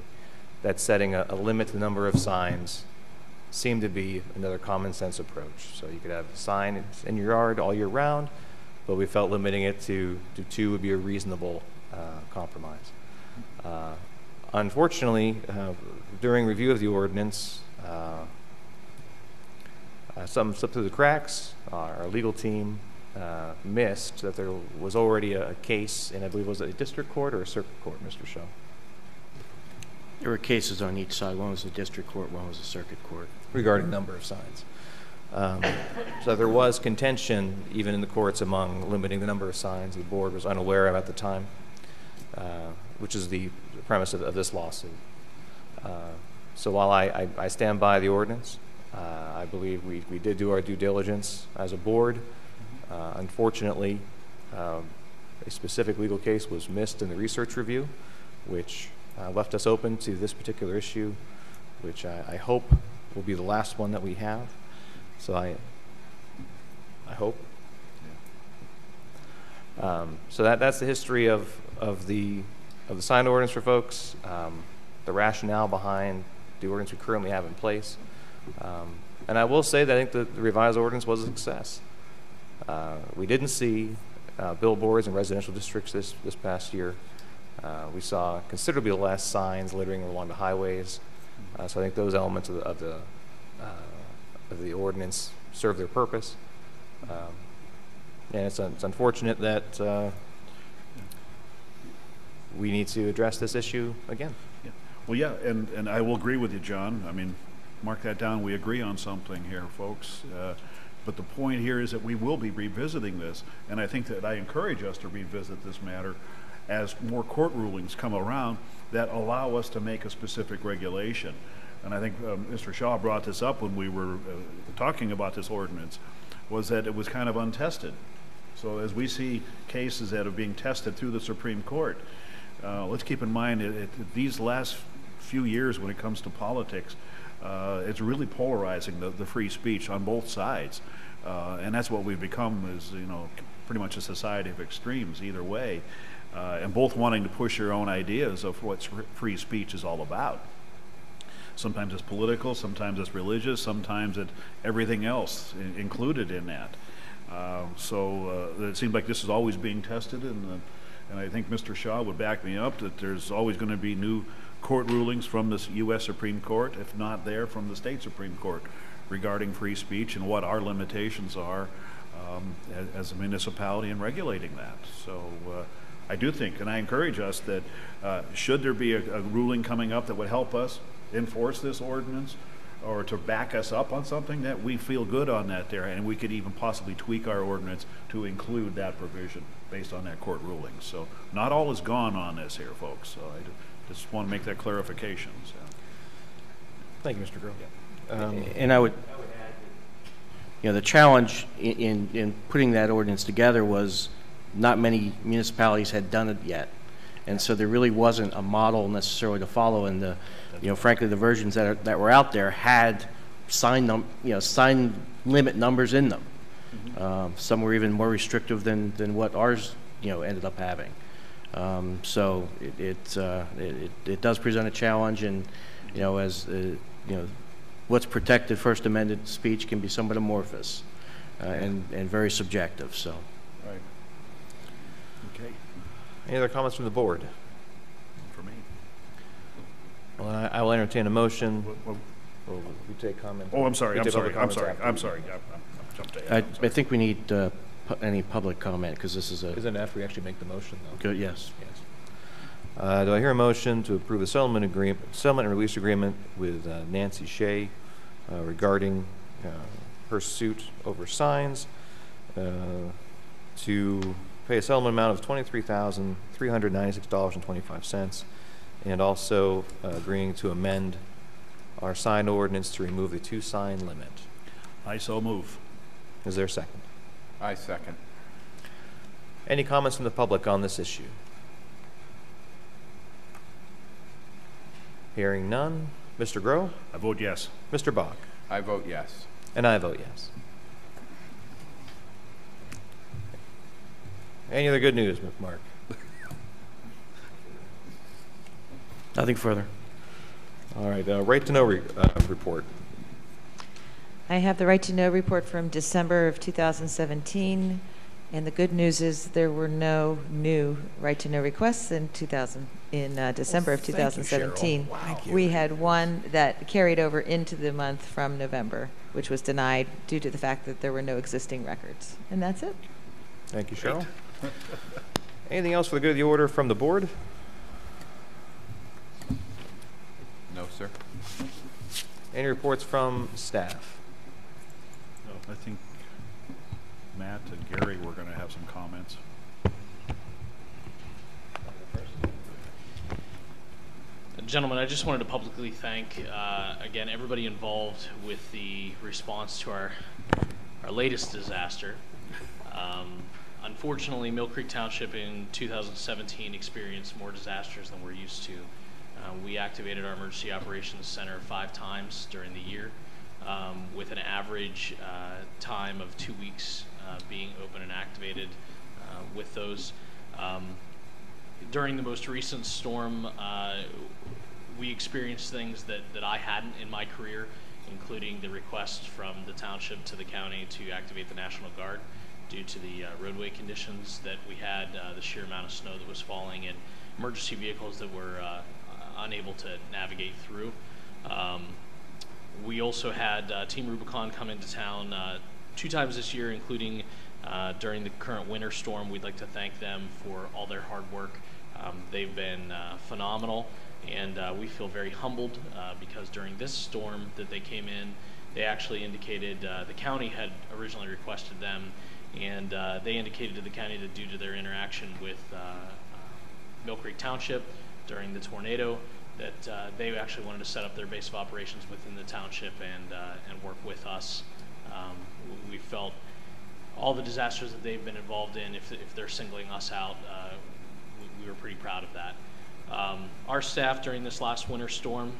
that setting a limit to the number of signs seemed to be another common sense approach. So you could have a sign in your yard all year round, but we felt limiting it to 2 would be a reasonable compromise. Unfortunately, during review of the ordinance, some slipped through the cracks. Our legal team missed that there was already a case in, I believe, was it a district court or a circuit court, Mr. Shaw? There were cases on each side. One was a district court, one was a circuit court. Regarding number of signs. So there was contention, even in the courts, among limiting the number of signs the board was unaware of at the time, which is the premise of this lawsuit. So while I stand by the ordinance, I believe we did do our due diligence as a board. Unfortunately, a specific legal case was missed in the research review, which left us open to this particular issue, which I hope will be the last one that we have. So I hope. So that's the history of the sign ordinance for folks, the rationale behind the ordinance we currently have in place. And I will say that I think the revised ordinance was a success. We didn't see billboards in residential districts this past year. We saw considerably less signs littering along the highways. So I think those elements of the ordinance serve their purpose. And it's unfortunate that we need to address this issue again. Yeah. Well, yeah, and I will agree with you, John. I mean, mark that down. We agree on something here, folks. But the point here is that we will be revisiting this, and I think that I encourage us to revisit this matter as more court rulings come around that allow us to make a specific regulation. And I think Mr. Shaw brought this up when we were talking about this ordinance, was that it was kind of untested. So as we see cases that are being tested through the Supreme Court, let's keep in mind these last few years when it comes to politics, it's really polarizing the free speech on both sides. And that's what we've become, is, you know, pretty much a society of extremes either way, and both wanting to push their own ideas of what free speech is all about. Sometimes it's political, sometimes it's religious, sometimes it's everything else included in that. So it seems like this is always being tested, and I think Mr. Shaw would back me up that there's always going to be new court rulings from the U.S. Supreme Court, if not there, from the state Supreme Court, regarding free speech and what our limitations are as a municipality in regulating that. So I do think, and I encourage us, that should there be a ruling coming up that would help us enforce this ordinance, or to back us up on something, that we feel good on that there, and we could even possibly tweak our ordinance to include that provision based on that court ruling. So not all is gone on this here, folks. So I just want to make that clarification. So. Thank you, Mr. Grove. And I would add, you know, the challenge in putting that ordinance together was not many municipalities had done it yet. And so there really wasn't a model necessarily to follow, and frankly, the versions that were out there had sign limit numbers in them. Mm-hmm. Some were even more restrictive than what ours, ended up having. So it does present a challenge, and what's protected First Amendment speech can be somewhat amorphous and very subjective. So. Right. Okay. Any other comments from the board? For me. Well, I will entertain a motion. Will you take comment? Oh, I'm sorry. I'm sorry. I jumped ahead. I think we need any public comment, because this is a. Isn't it after we actually make the motion, though? Good. Yes. Yes. Do I hear a motion to approve the settlement and release agreement with Nancy Shea regarding her suit over signs to pay a settlement amount of $23,396.25, and also agreeing to amend our sign ordinance to remove the 2-sign limit? I so move. Is there a second? I second. Any comments from the public on this issue? Hearing none. Mr. Groh? I vote yes. Mr. Bach? I vote yes. And I vote yes. Any other good news, Mark? Nothing further. All right, right to know report. I have the right to know report from December of 2017, and the good news is there were no new right to know requests in December of 2017. Wow. We had one that carried over into the month from November, which was denied due to the fact that there were no existing records. And that's it. Thank you, Cheryl. Anything else for the good of the order from the board? No, sir. Any reports from staff? I think Matt and Gary were going to have some comments. Gentlemen, I just wanted to publicly thank, again, everybody involved with the response to our latest disaster. Unfortunately, Mill Creek Township in 2017 experienced more disasters than we're used to. We activated our Emergency Operations Center 5 times during the year, with an average time of 2 weeks being open and activated. with those. During the most recent storm, we experienced things that I hadn't in my career, including the request from the township to the county to activate the National Guard due to the roadway conditions that we had, the sheer amount of snow that was falling, and emergency vehicles that were unable to navigate through. We also had Team Rubicon come into town 2 times this year, including during the current winter storm. We'd like to thank them for all their hard work. They've been phenomenal, and we feel very humbled because during this storm that they came in, they actually indicated, the county had originally requested them, and they indicated to the county that due to their interaction with Mill Creek Township during the tornado, that they actually wanted to set up their base of operations within the township and work with us. We felt all the disasters that they've been involved in, if they're singling us out, we were pretty proud of that. Our staff during this last winter storm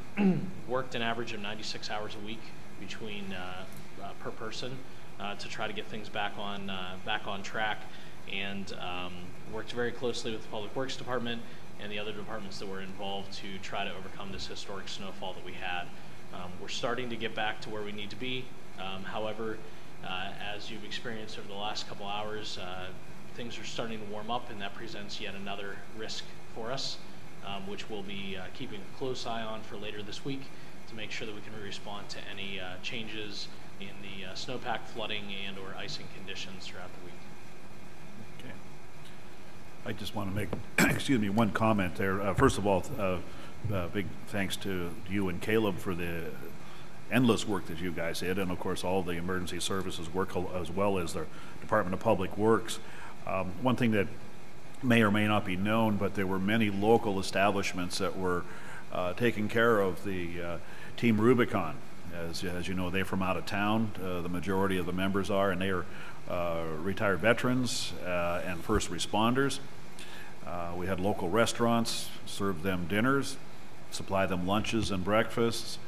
worked an average of 96 hours a week between per person to try to get things back on track, and worked very closely with the Public Works Department and the other departments that were involved to try to overcome this historic snowfall that we had. We're starting to get back to where we need to be. However, as you've experienced over the last couple hours, things are starting to warm up, and that presents yet another risk for us, which we'll be keeping a close eye on for later this week to make sure that we can respond to any changes in the snowpack flooding and or icing conditions throughout the week. Okay. I just want to make, excuse me, one comment there. First of all, big thanks to you and Caleb for the endless work that you guys did, and of course all the emergency services work, as well as the Department of Public Works. One thing that may or may not be known, but there were many local establishments that were taking care of the Team Rubicon. As you know, they're from out of town, the majority of the members are, and they are retired veterans and first responders. We had local restaurants serve them dinners, supply them lunches and breakfasts,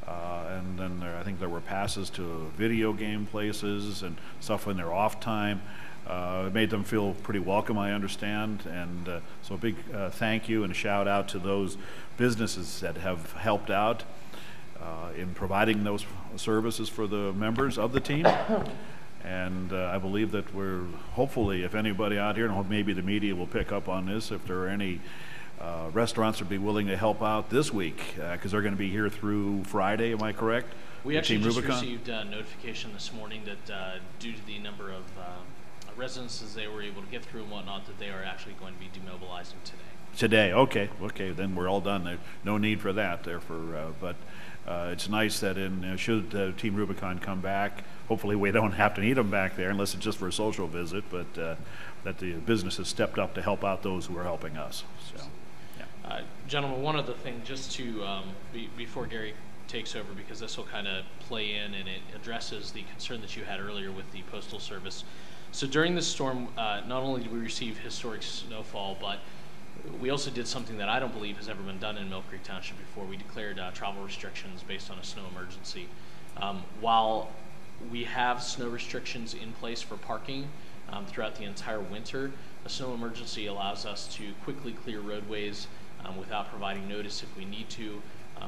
and then I think there were passes to video game places and stuff in their off time. It made them feel pretty welcome, I understand, and so a big thank you and a shout out to those businesses that have helped out in providing those services for the members of the team. And I believe that we're, hopefully, if anybody out here, and maybe the media will pick up on this, if there are any restaurants would be willing to help out this week, because they're going to be here through Friday, am I correct? We actually just received notification this morning that due to the number of residences they were able to get through and whatnot, that they are actually going to be demobilizing today. Today, okay, then we're all done. There's no need for that, therefore, but it's nice that should Team Rubicon come back, hopefully we don't have to need them back there unless it's just for a social visit, but that the business has stepped up to help out those who are helping us. So, yeah. Gentlemen, one other thing, just to, before Gary takes over, because this will kind of play in and it addresses the concern that you had earlier with the Postal Service. So during this storm, not only did we receive historic snowfall, but we also did something that I don't believe has ever been done in Mill Creek Township before. We declared travel restrictions based on a snow emergency. While we have snow restrictions in place for parking throughout the entire winter, a snow emergency allows us to quickly clear roadways without providing notice if we need to,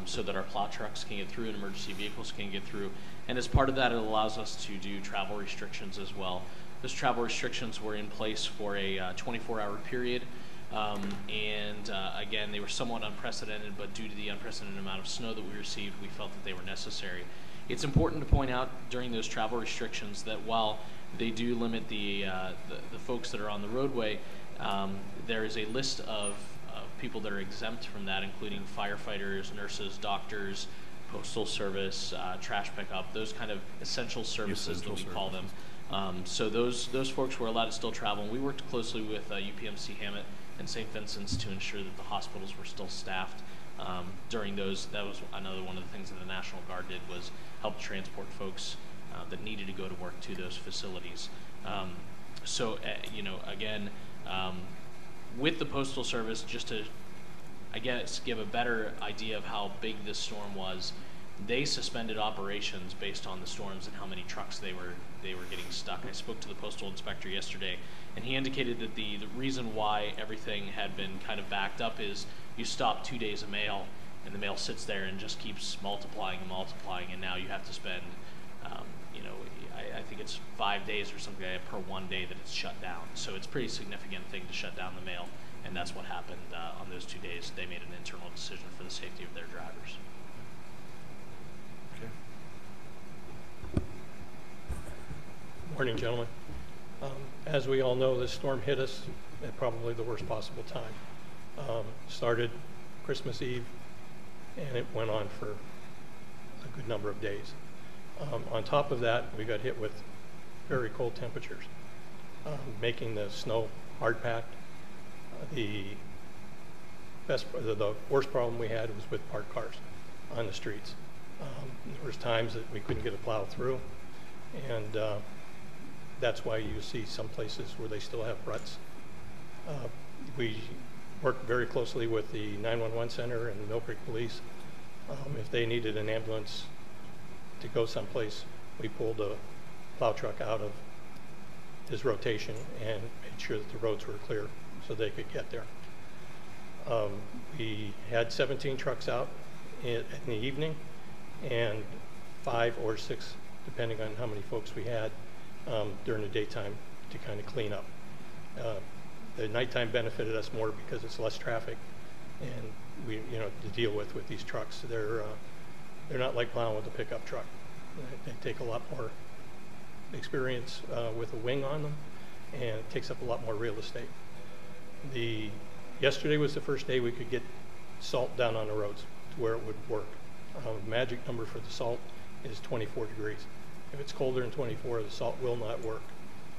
so that our plow trucks can get through and emergency vehicles can get through. And as part of that, it allows us to do travel restrictions as well. Those travel restrictions were in place for a 24-hour period. Again, they were somewhat unprecedented, but due to the unprecedented amount of snow that we received, we felt that they were necessary. It's important to point out during those travel restrictions that while they do limit the folks that are on the roadway, there is a list of people that are exempt from that, including firefighters, nurses, doctors, postal service, trash pickup, those kind of essential services that we call them. So those folks were allowed to still travel. And we worked closely with UPMC Hammett and St. Vincent's to ensure that the hospitals were still staffed during those. That was another one of the things that the National Guard did, was help transport folks that needed to go to work to those facilities. Again, with the Postal Service, just to, I guess, give a better idea of how big this storm was, they suspended operations based on the storms and how many trucks they were getting stuck. I spoke to the postal inspector yesterday, and he indicated that the reason why everything had been kind of backed up is you stop 2 days of mail, and the mail sits there and just keeps multiplying and multiplying, and now you have to spend, you know, I think it's 5 days or something like that per 1 day that it's shut down. So it's a pretty significant thing to shut down the mail, and that's what happened on those 2 days. They made an internal decision for the safety of their drivers. Morning, gentlemen. As we all know, this storm hit us at probably the worst possible time. Started Christmas Eve, and it went on for a good number of days. On top of that, we got hit with very cold temperatures, making the snow hard packed. The worst problem we had was with parked cars on the streets. There was times that we couldn't get a plow through, and that's why you see some places where they still have ruts. We worked very closely with the 911 center and the Mill Creek Police. If they needed an ambulance to go someplace, we pulled a plow truck out of his rotation and made sure that the roads were clear so they could get there. We had 17 trucks out in the evening, and 5 or 6, depending on how many folks we had, during the daytime to kind of clean up. The nighttime benefited us more because it's less traffic, and we, you know, to deal with these trucks. They're not like plowing with a pickup truck. They take a lot more experience with a wing on them, and it takes up a lot more real estate. Yesterday was the first day we could get salt down on the roads to where it would work. The magic number for the salt is 24 degrees. If it's colder than 24, the salt will not work.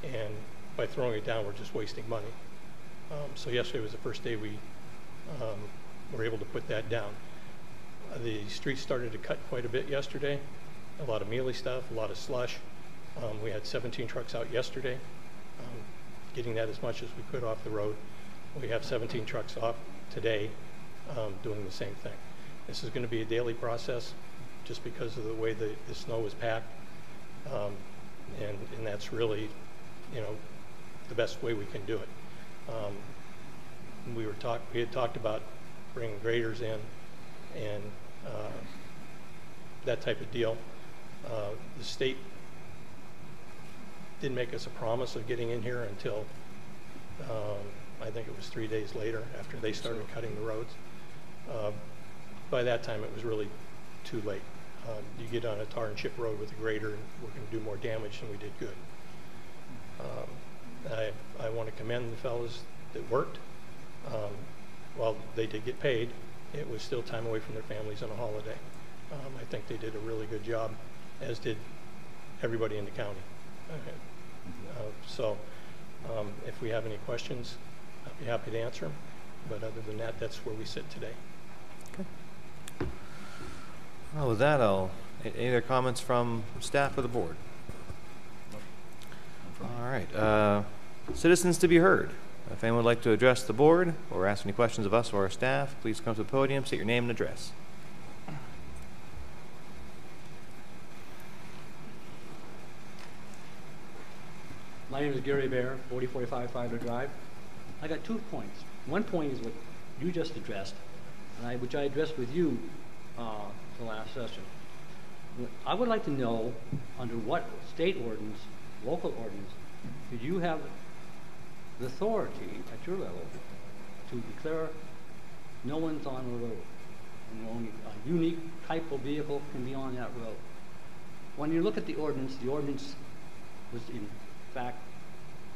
And by throwing it down, we're just wasting money. So yesterday was the first day we were able to put that down. The streets started to cut quite a bit yesterday. A lot of mealy stuff, a lot of slush. We had 17 trucks out yesterday, getting that as much as we could off the road. We have 17 trucks off today doing the same thing. This is going to be a daily process just because of the way the snow is packed. And that's really, you know, the best way we can do it. We had talked about bringing graders in and that type of deal. The state didn't make us a promise of getting in here until I think it was 3 days later after they started cutting the roads. By that time, it was really too late. You get on a tar and chip road with a grader, and we're going to do more damage than we did good. I want to commend the fellows that worked. While they did get paid, it was still time away from their families on a holiday. I think they did a really good job, as did everybody in the county. If we have any questions, I'd be happy to answer them. But other than that, that's where we sit today. Okay. Well, with that, any other comments from staff or the board? All right. Citizens to be heard. If anyone would like to address the board or ask any questions of us or our staff, please come to the podium, state your name and address. My name is Gary Bear, 4045 Fiver Drive. I got 2 points. One point is what you just addressed, and which I addressed with you the last session. I would like to know under what state ordinance, local ordinance, did you have the authority at your level to declare no one's on the road, and only a unique type of vehicle can be on that road? When you look at the ordinance was in fact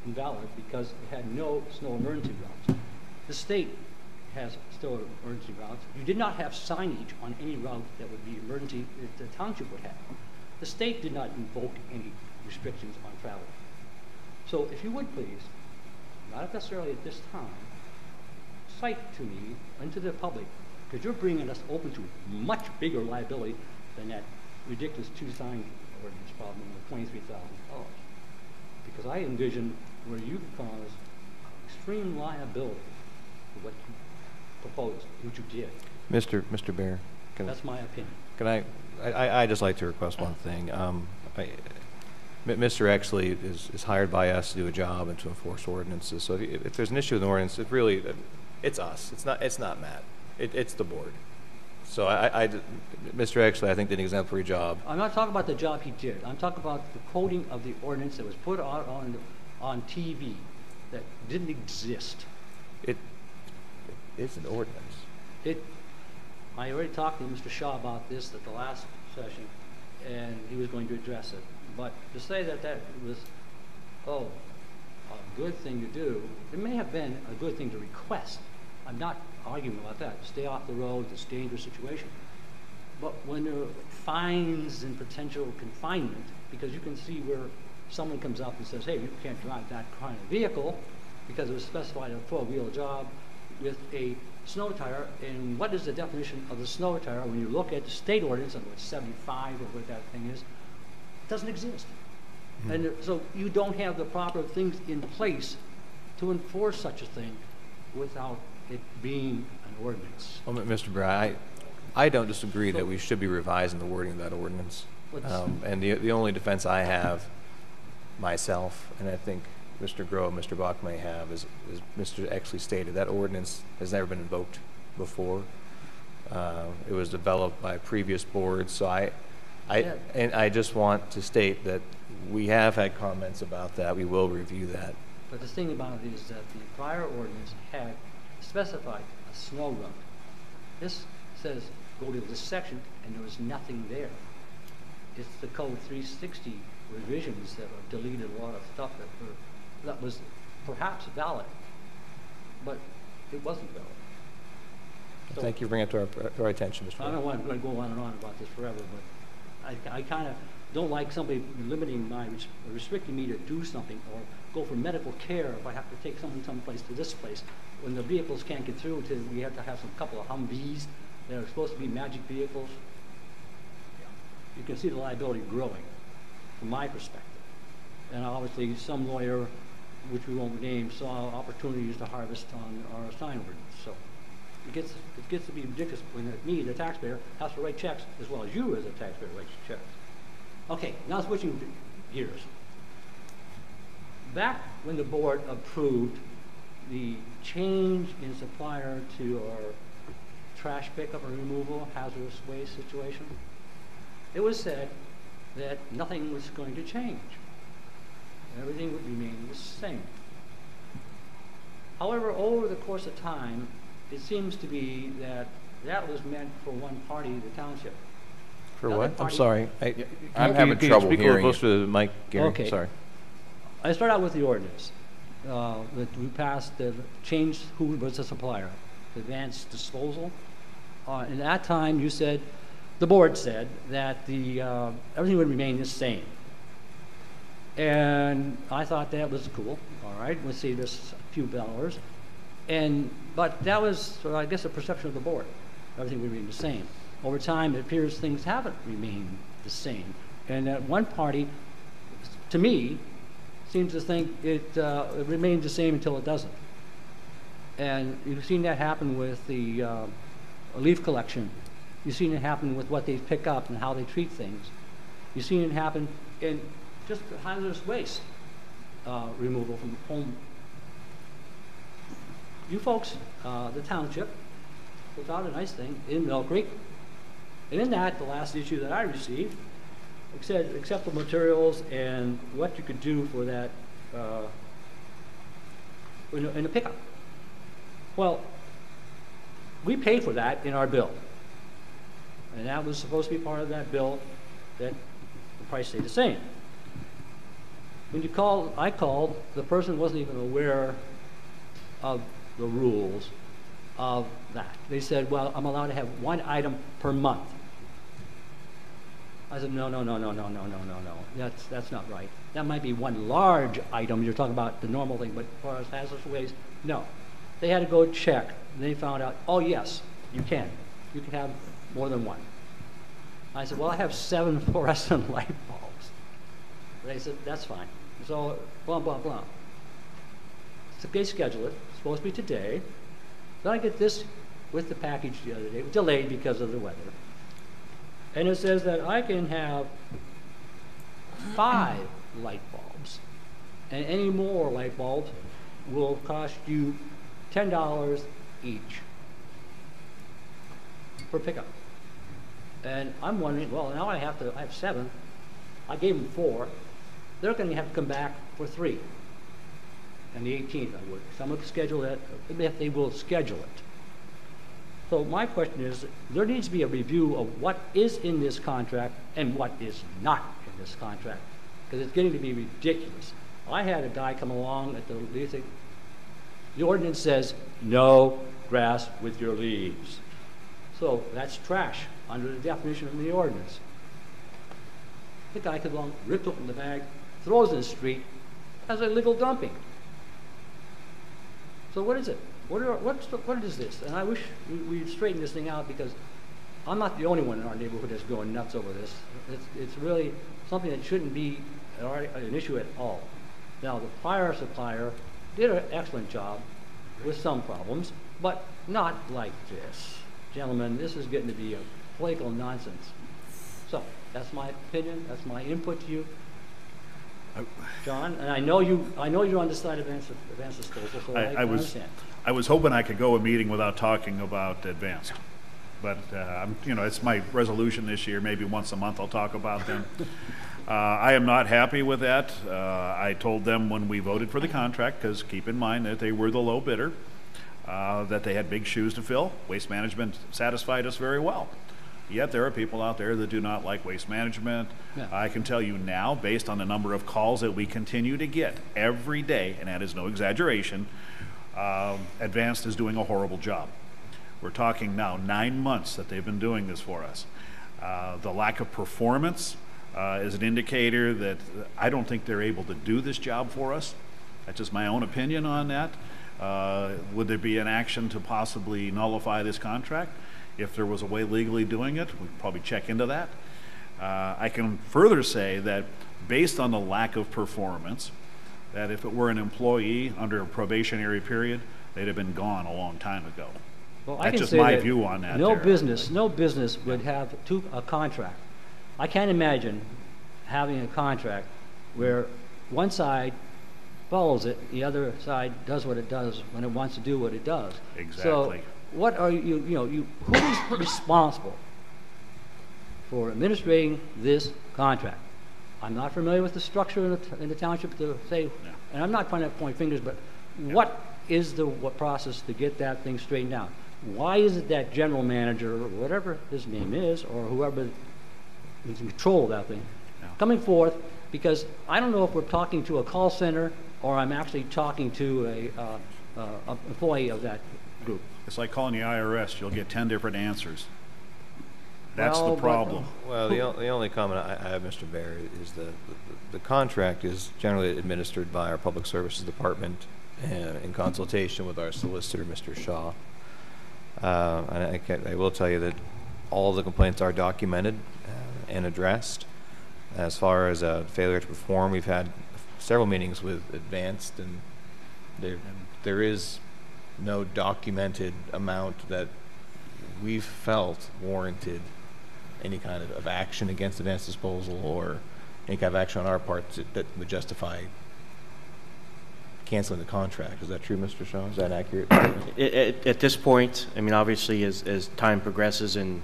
invalid because it had no snow emergency routes. The state has still emergency routes. You did not have signage on any route that would be emergency that the township would have. The state did not invoke any restrictions on travel. So if you would please, not necessarily at this time, cite to me and to the public, because you're bringing us open to much bigger liability than that ridiculous 2-sign ordinance problem of $23,000. Because I envision where you could cause extreme liability for what you proposed, what you did. Mr. Bear, That's my opinion. Can I just like to request one thing. Mr. Exley is hired by us to do a job and to enforce ordinances. So if there's an issue with an ordinance, it's us. It's not Matt. It's the board. So Mr. Exley, I think, did an exemplary job. I'm not talking about the job he did. I'm talking about the quoting of the ordinance that was put out on TV that didn't exist. It's an ordinance. I already talked to Mr. Shaw about this at the last session, and he was going to address it. But to say that was, a good thing to do, it may have been a good thing to request. I'm not arguing about that. Stay off the road, it's a dangerous situation. But when there are fines and potential confinement, because you can see where someone comes up and says, hey, you can't drive that kind of vehicle because it was specified a four-wheel job with a snow tire. And what is the definition of the snow tire when you look at the state ordinance on what 75 or what that thing is? It doesn't exist. Mm-hmm. And so you don't have the proper things in place to enforce such a thing without it being an ordinance. Well, Mr. Bry, I don't disagree that we should be revising the wording of that ordinance. And the only defense I have myself, and I think Mr. Grove, Mr. Bach may have, is Mr. Exley stated, that ordinance has never been invoked before. It was developed by previous boards, so and I just want to state that we have had comments about that. We will review that. But the thing about it is that the prior ordinance had specified a snow road. This says go to this section, and there was nothing there. It's the Code 360 revisions that have deleted a lot of stuff that was perhaps valid, but it wasn't valid. So thank you for bringing it to our attention, Mr. I don't want to go on and on about this forever, but I kind of don't like somebody limiting restricting me to do something or go for medical care if I have to take someone someplace to this place. When the vehicles can't get through, we have to have some couple of Humvees that are supposed to be magic vehicles. You can see the liability growing from my perspective. And obviously some lawyer, which we won't name, saw opportunities to harvest on our sign ordinance. So it gets to be ridiculous when me, the taxpayer, has to write checks as well as you as a taxpayer writes checks. Okay, now switching gears. Back when the board approved the change in supplier to our trash pickup and removal, hazardous waste situation, it was said that nothing was going to change. Everything would remain the same. However, over the course of time, it seems to be that was meant for one party, the township. For what? I'm sorry. I'm having trouble speak hearing a little closer to the mic, Gary. Okay. Sorry. I start out with the ordinance that we passed that changed who was the supplier, advanced disposal. And at that time, you said, the board said that everything would remain the same. And I thought that was cool. All right, we'll see this a few dollars. But that was, I guess, a perception of the board. Everything would remain the same. Over time, it appears things haven't remained the same. And that one party, to me, seems to think it remains the same until it doesn't. And you've seen that happen with the leaf collection. You've seen it happen with what they pick up and how they treat things. You've seen it happen in just hazardous waste removal from home. You folks, the township, put out a nice thing in Mill Creek. And in that, the last issue that I received, it said acceptable materials and what you could do for that in a pickup. Well, we paid for that in our bill. And that was supposed to be part of that bill that the price stayed the same. When I called, the person wasn't even aware of the rules of that. They said, well, I'm allowed to have one item per month. I said, no. That's not right. That might be one large item. You're talking about the normal thing, but as far as hazardous waste, no. They had to go check. And they found out, oh, yes, you can. You can have more than one. I said, well, I have 7 fluorescent light bulbs. They said, that's fine. So, blah, blah, blah. So they schedule it. It's supposed to be today. Then I get this with the package the other day, delayed because of the weather. and it says that I can have 5 light bulbs, and any more light bulbs will cost you $10 each for pickup. And I'm wondering, well, now I have 7. I gave them 4. They're going to have to come back for 3. And the 18th, I would. Someone could schedule that, if they will schedule it. So my question is, there needs to be a review of what is in this contract and what is not in this contract, because it's getting to be ridiculous. I had a guy come along at the ordinance says no grass with your leaves. So that's trash under the definition of the ordinance. The guy comes along, rips open the bag, throws it in the street as illegal dumping. So what is it? What is this? And I wish we'd straighten this thing out, because I'm not the only one in our neighborhood that's going nuts over this. It's really something that shouldn't be an issue at all. Now, the prior supplier did an excellent job with some problems, but not like this. Gentlemen, this is getting to be a political nonsense. So, that's my opinion, that's my input to you. John, and I know you're on this side of advanced disposal, so I understand. I was hoping I could go a meeting without talking about advanced, but it's my resolution this year. Maybe once a month I'll talk about them. I am not happy with that. I told them when we voted for the contract, because keep in mind that they were the low bidder, that they had big shoes to fill. Waste Management satisfied us very well. Yet there are people out there that do not like Waste Management. Yeah. I can tell you now, based on the number of calls that we continue to get every day, and that is no exaggeration, Advanced is doing a horrible job. We're talking now 9 months that they've been doing this for us. The lack of performance is an indicator that I don't think they're able to do this job for us. That's just my own opinion on that. Would there be an action to possibly nullify this contract? If there was a way legally doing it, we'd probably check into that. I can further say that based on the lack of performance, that if it were an employee under a probationary period, they'd have been gone a long time ago. Well, that's just my view on that. No business would have a contract. I can't imagine having a contract where one side follows it, the other side does what it does when it wants to do what it does. Exactly. So what are who is responsible for administrating this contract? I'm not familiar with the structure in the township to say, and I'm not trying to point fingers, but what is the process to get that thing straightened out? Why is it that general manager, or whatever his name is, or whoever is in control of that thing, coming forth? Because I don't know if we're talking to a call center or I'm actually talking to a employee of that group. It's like calling the IRS. You'll get 10 different answers. That's the problem. Well, the only comment I have, Mr. Bear, is the contract is generally administered by our Public Services Department in consultation with our solicitor, Mr. Shaw. And I will tell you that all the complaints are documented and addressed. As far as failure to perform, we've had several meetings with Advanced, and there is no documented amount that we've felt warranted any kind of action against Advanced Disposal or any kind of action on our part that would justify canceling the contract. Is that true, Mr. Shaw? Is that accurate? At this point, I mean, obviously, as time progresses and,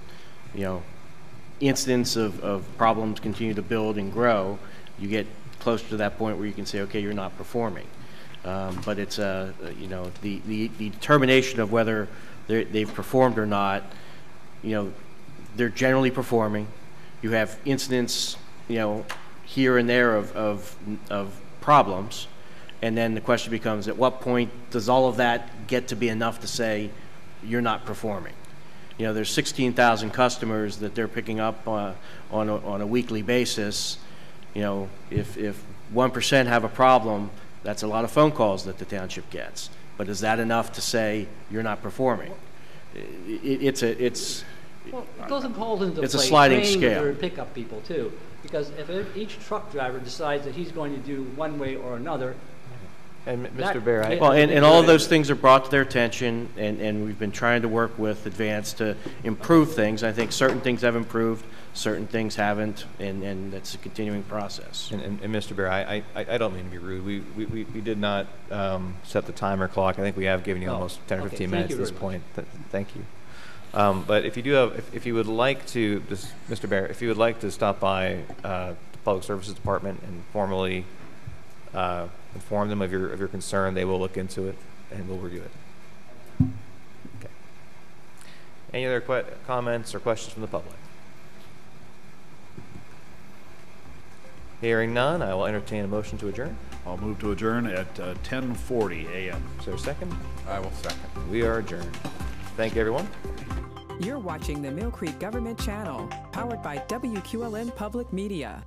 incidents of problems continue to build and grow, you get closer to that point where you can say, okay, you're not performing. But it's, the determination of whether they've performed or not, they're generally performing. You have incidents, here and there of problems. And then the question becomes, at what point does all of that get to be enough to say you're not performing? There's 16,000 customers that they're picking up on a weekly basis. If 1% have a problem, that's a lot of phone calls that the township gets. But is that enough to say you're not performing? Well, it goes and calls into it's play. A sliding Training scale. Their pickup people too, because if each truck driver decides that he's going to do one way or another, And Mr. That- Bear, yeah. Well, and all of those things are brought to their attention, and we've been trying to work with Advance to improve things. I think certain things have improved, certain things haven't, and that's a continuing process. And Mr. Bear, I don't mean to be rude. We did not set the timer clock. I think we have given you Oh, almost 10 or okay. 15 Thank minutes you at this very point. Thank you. But if you do have, if you would like to, Mr. Bear, if you would like to stop by the Public Services Department and formally inform them of your concern, they will look into it and we'll review it. Okay. Any other comments or questions from the public? Hearing none, I will entertain a motion to adjourn. I'll move to adjourn at 10:40 a.m. Is there a second? I will second. We are adjourned. Thank you, everyone. You're watching the Mill Creek Government Channel, powered by WQLN Public Media.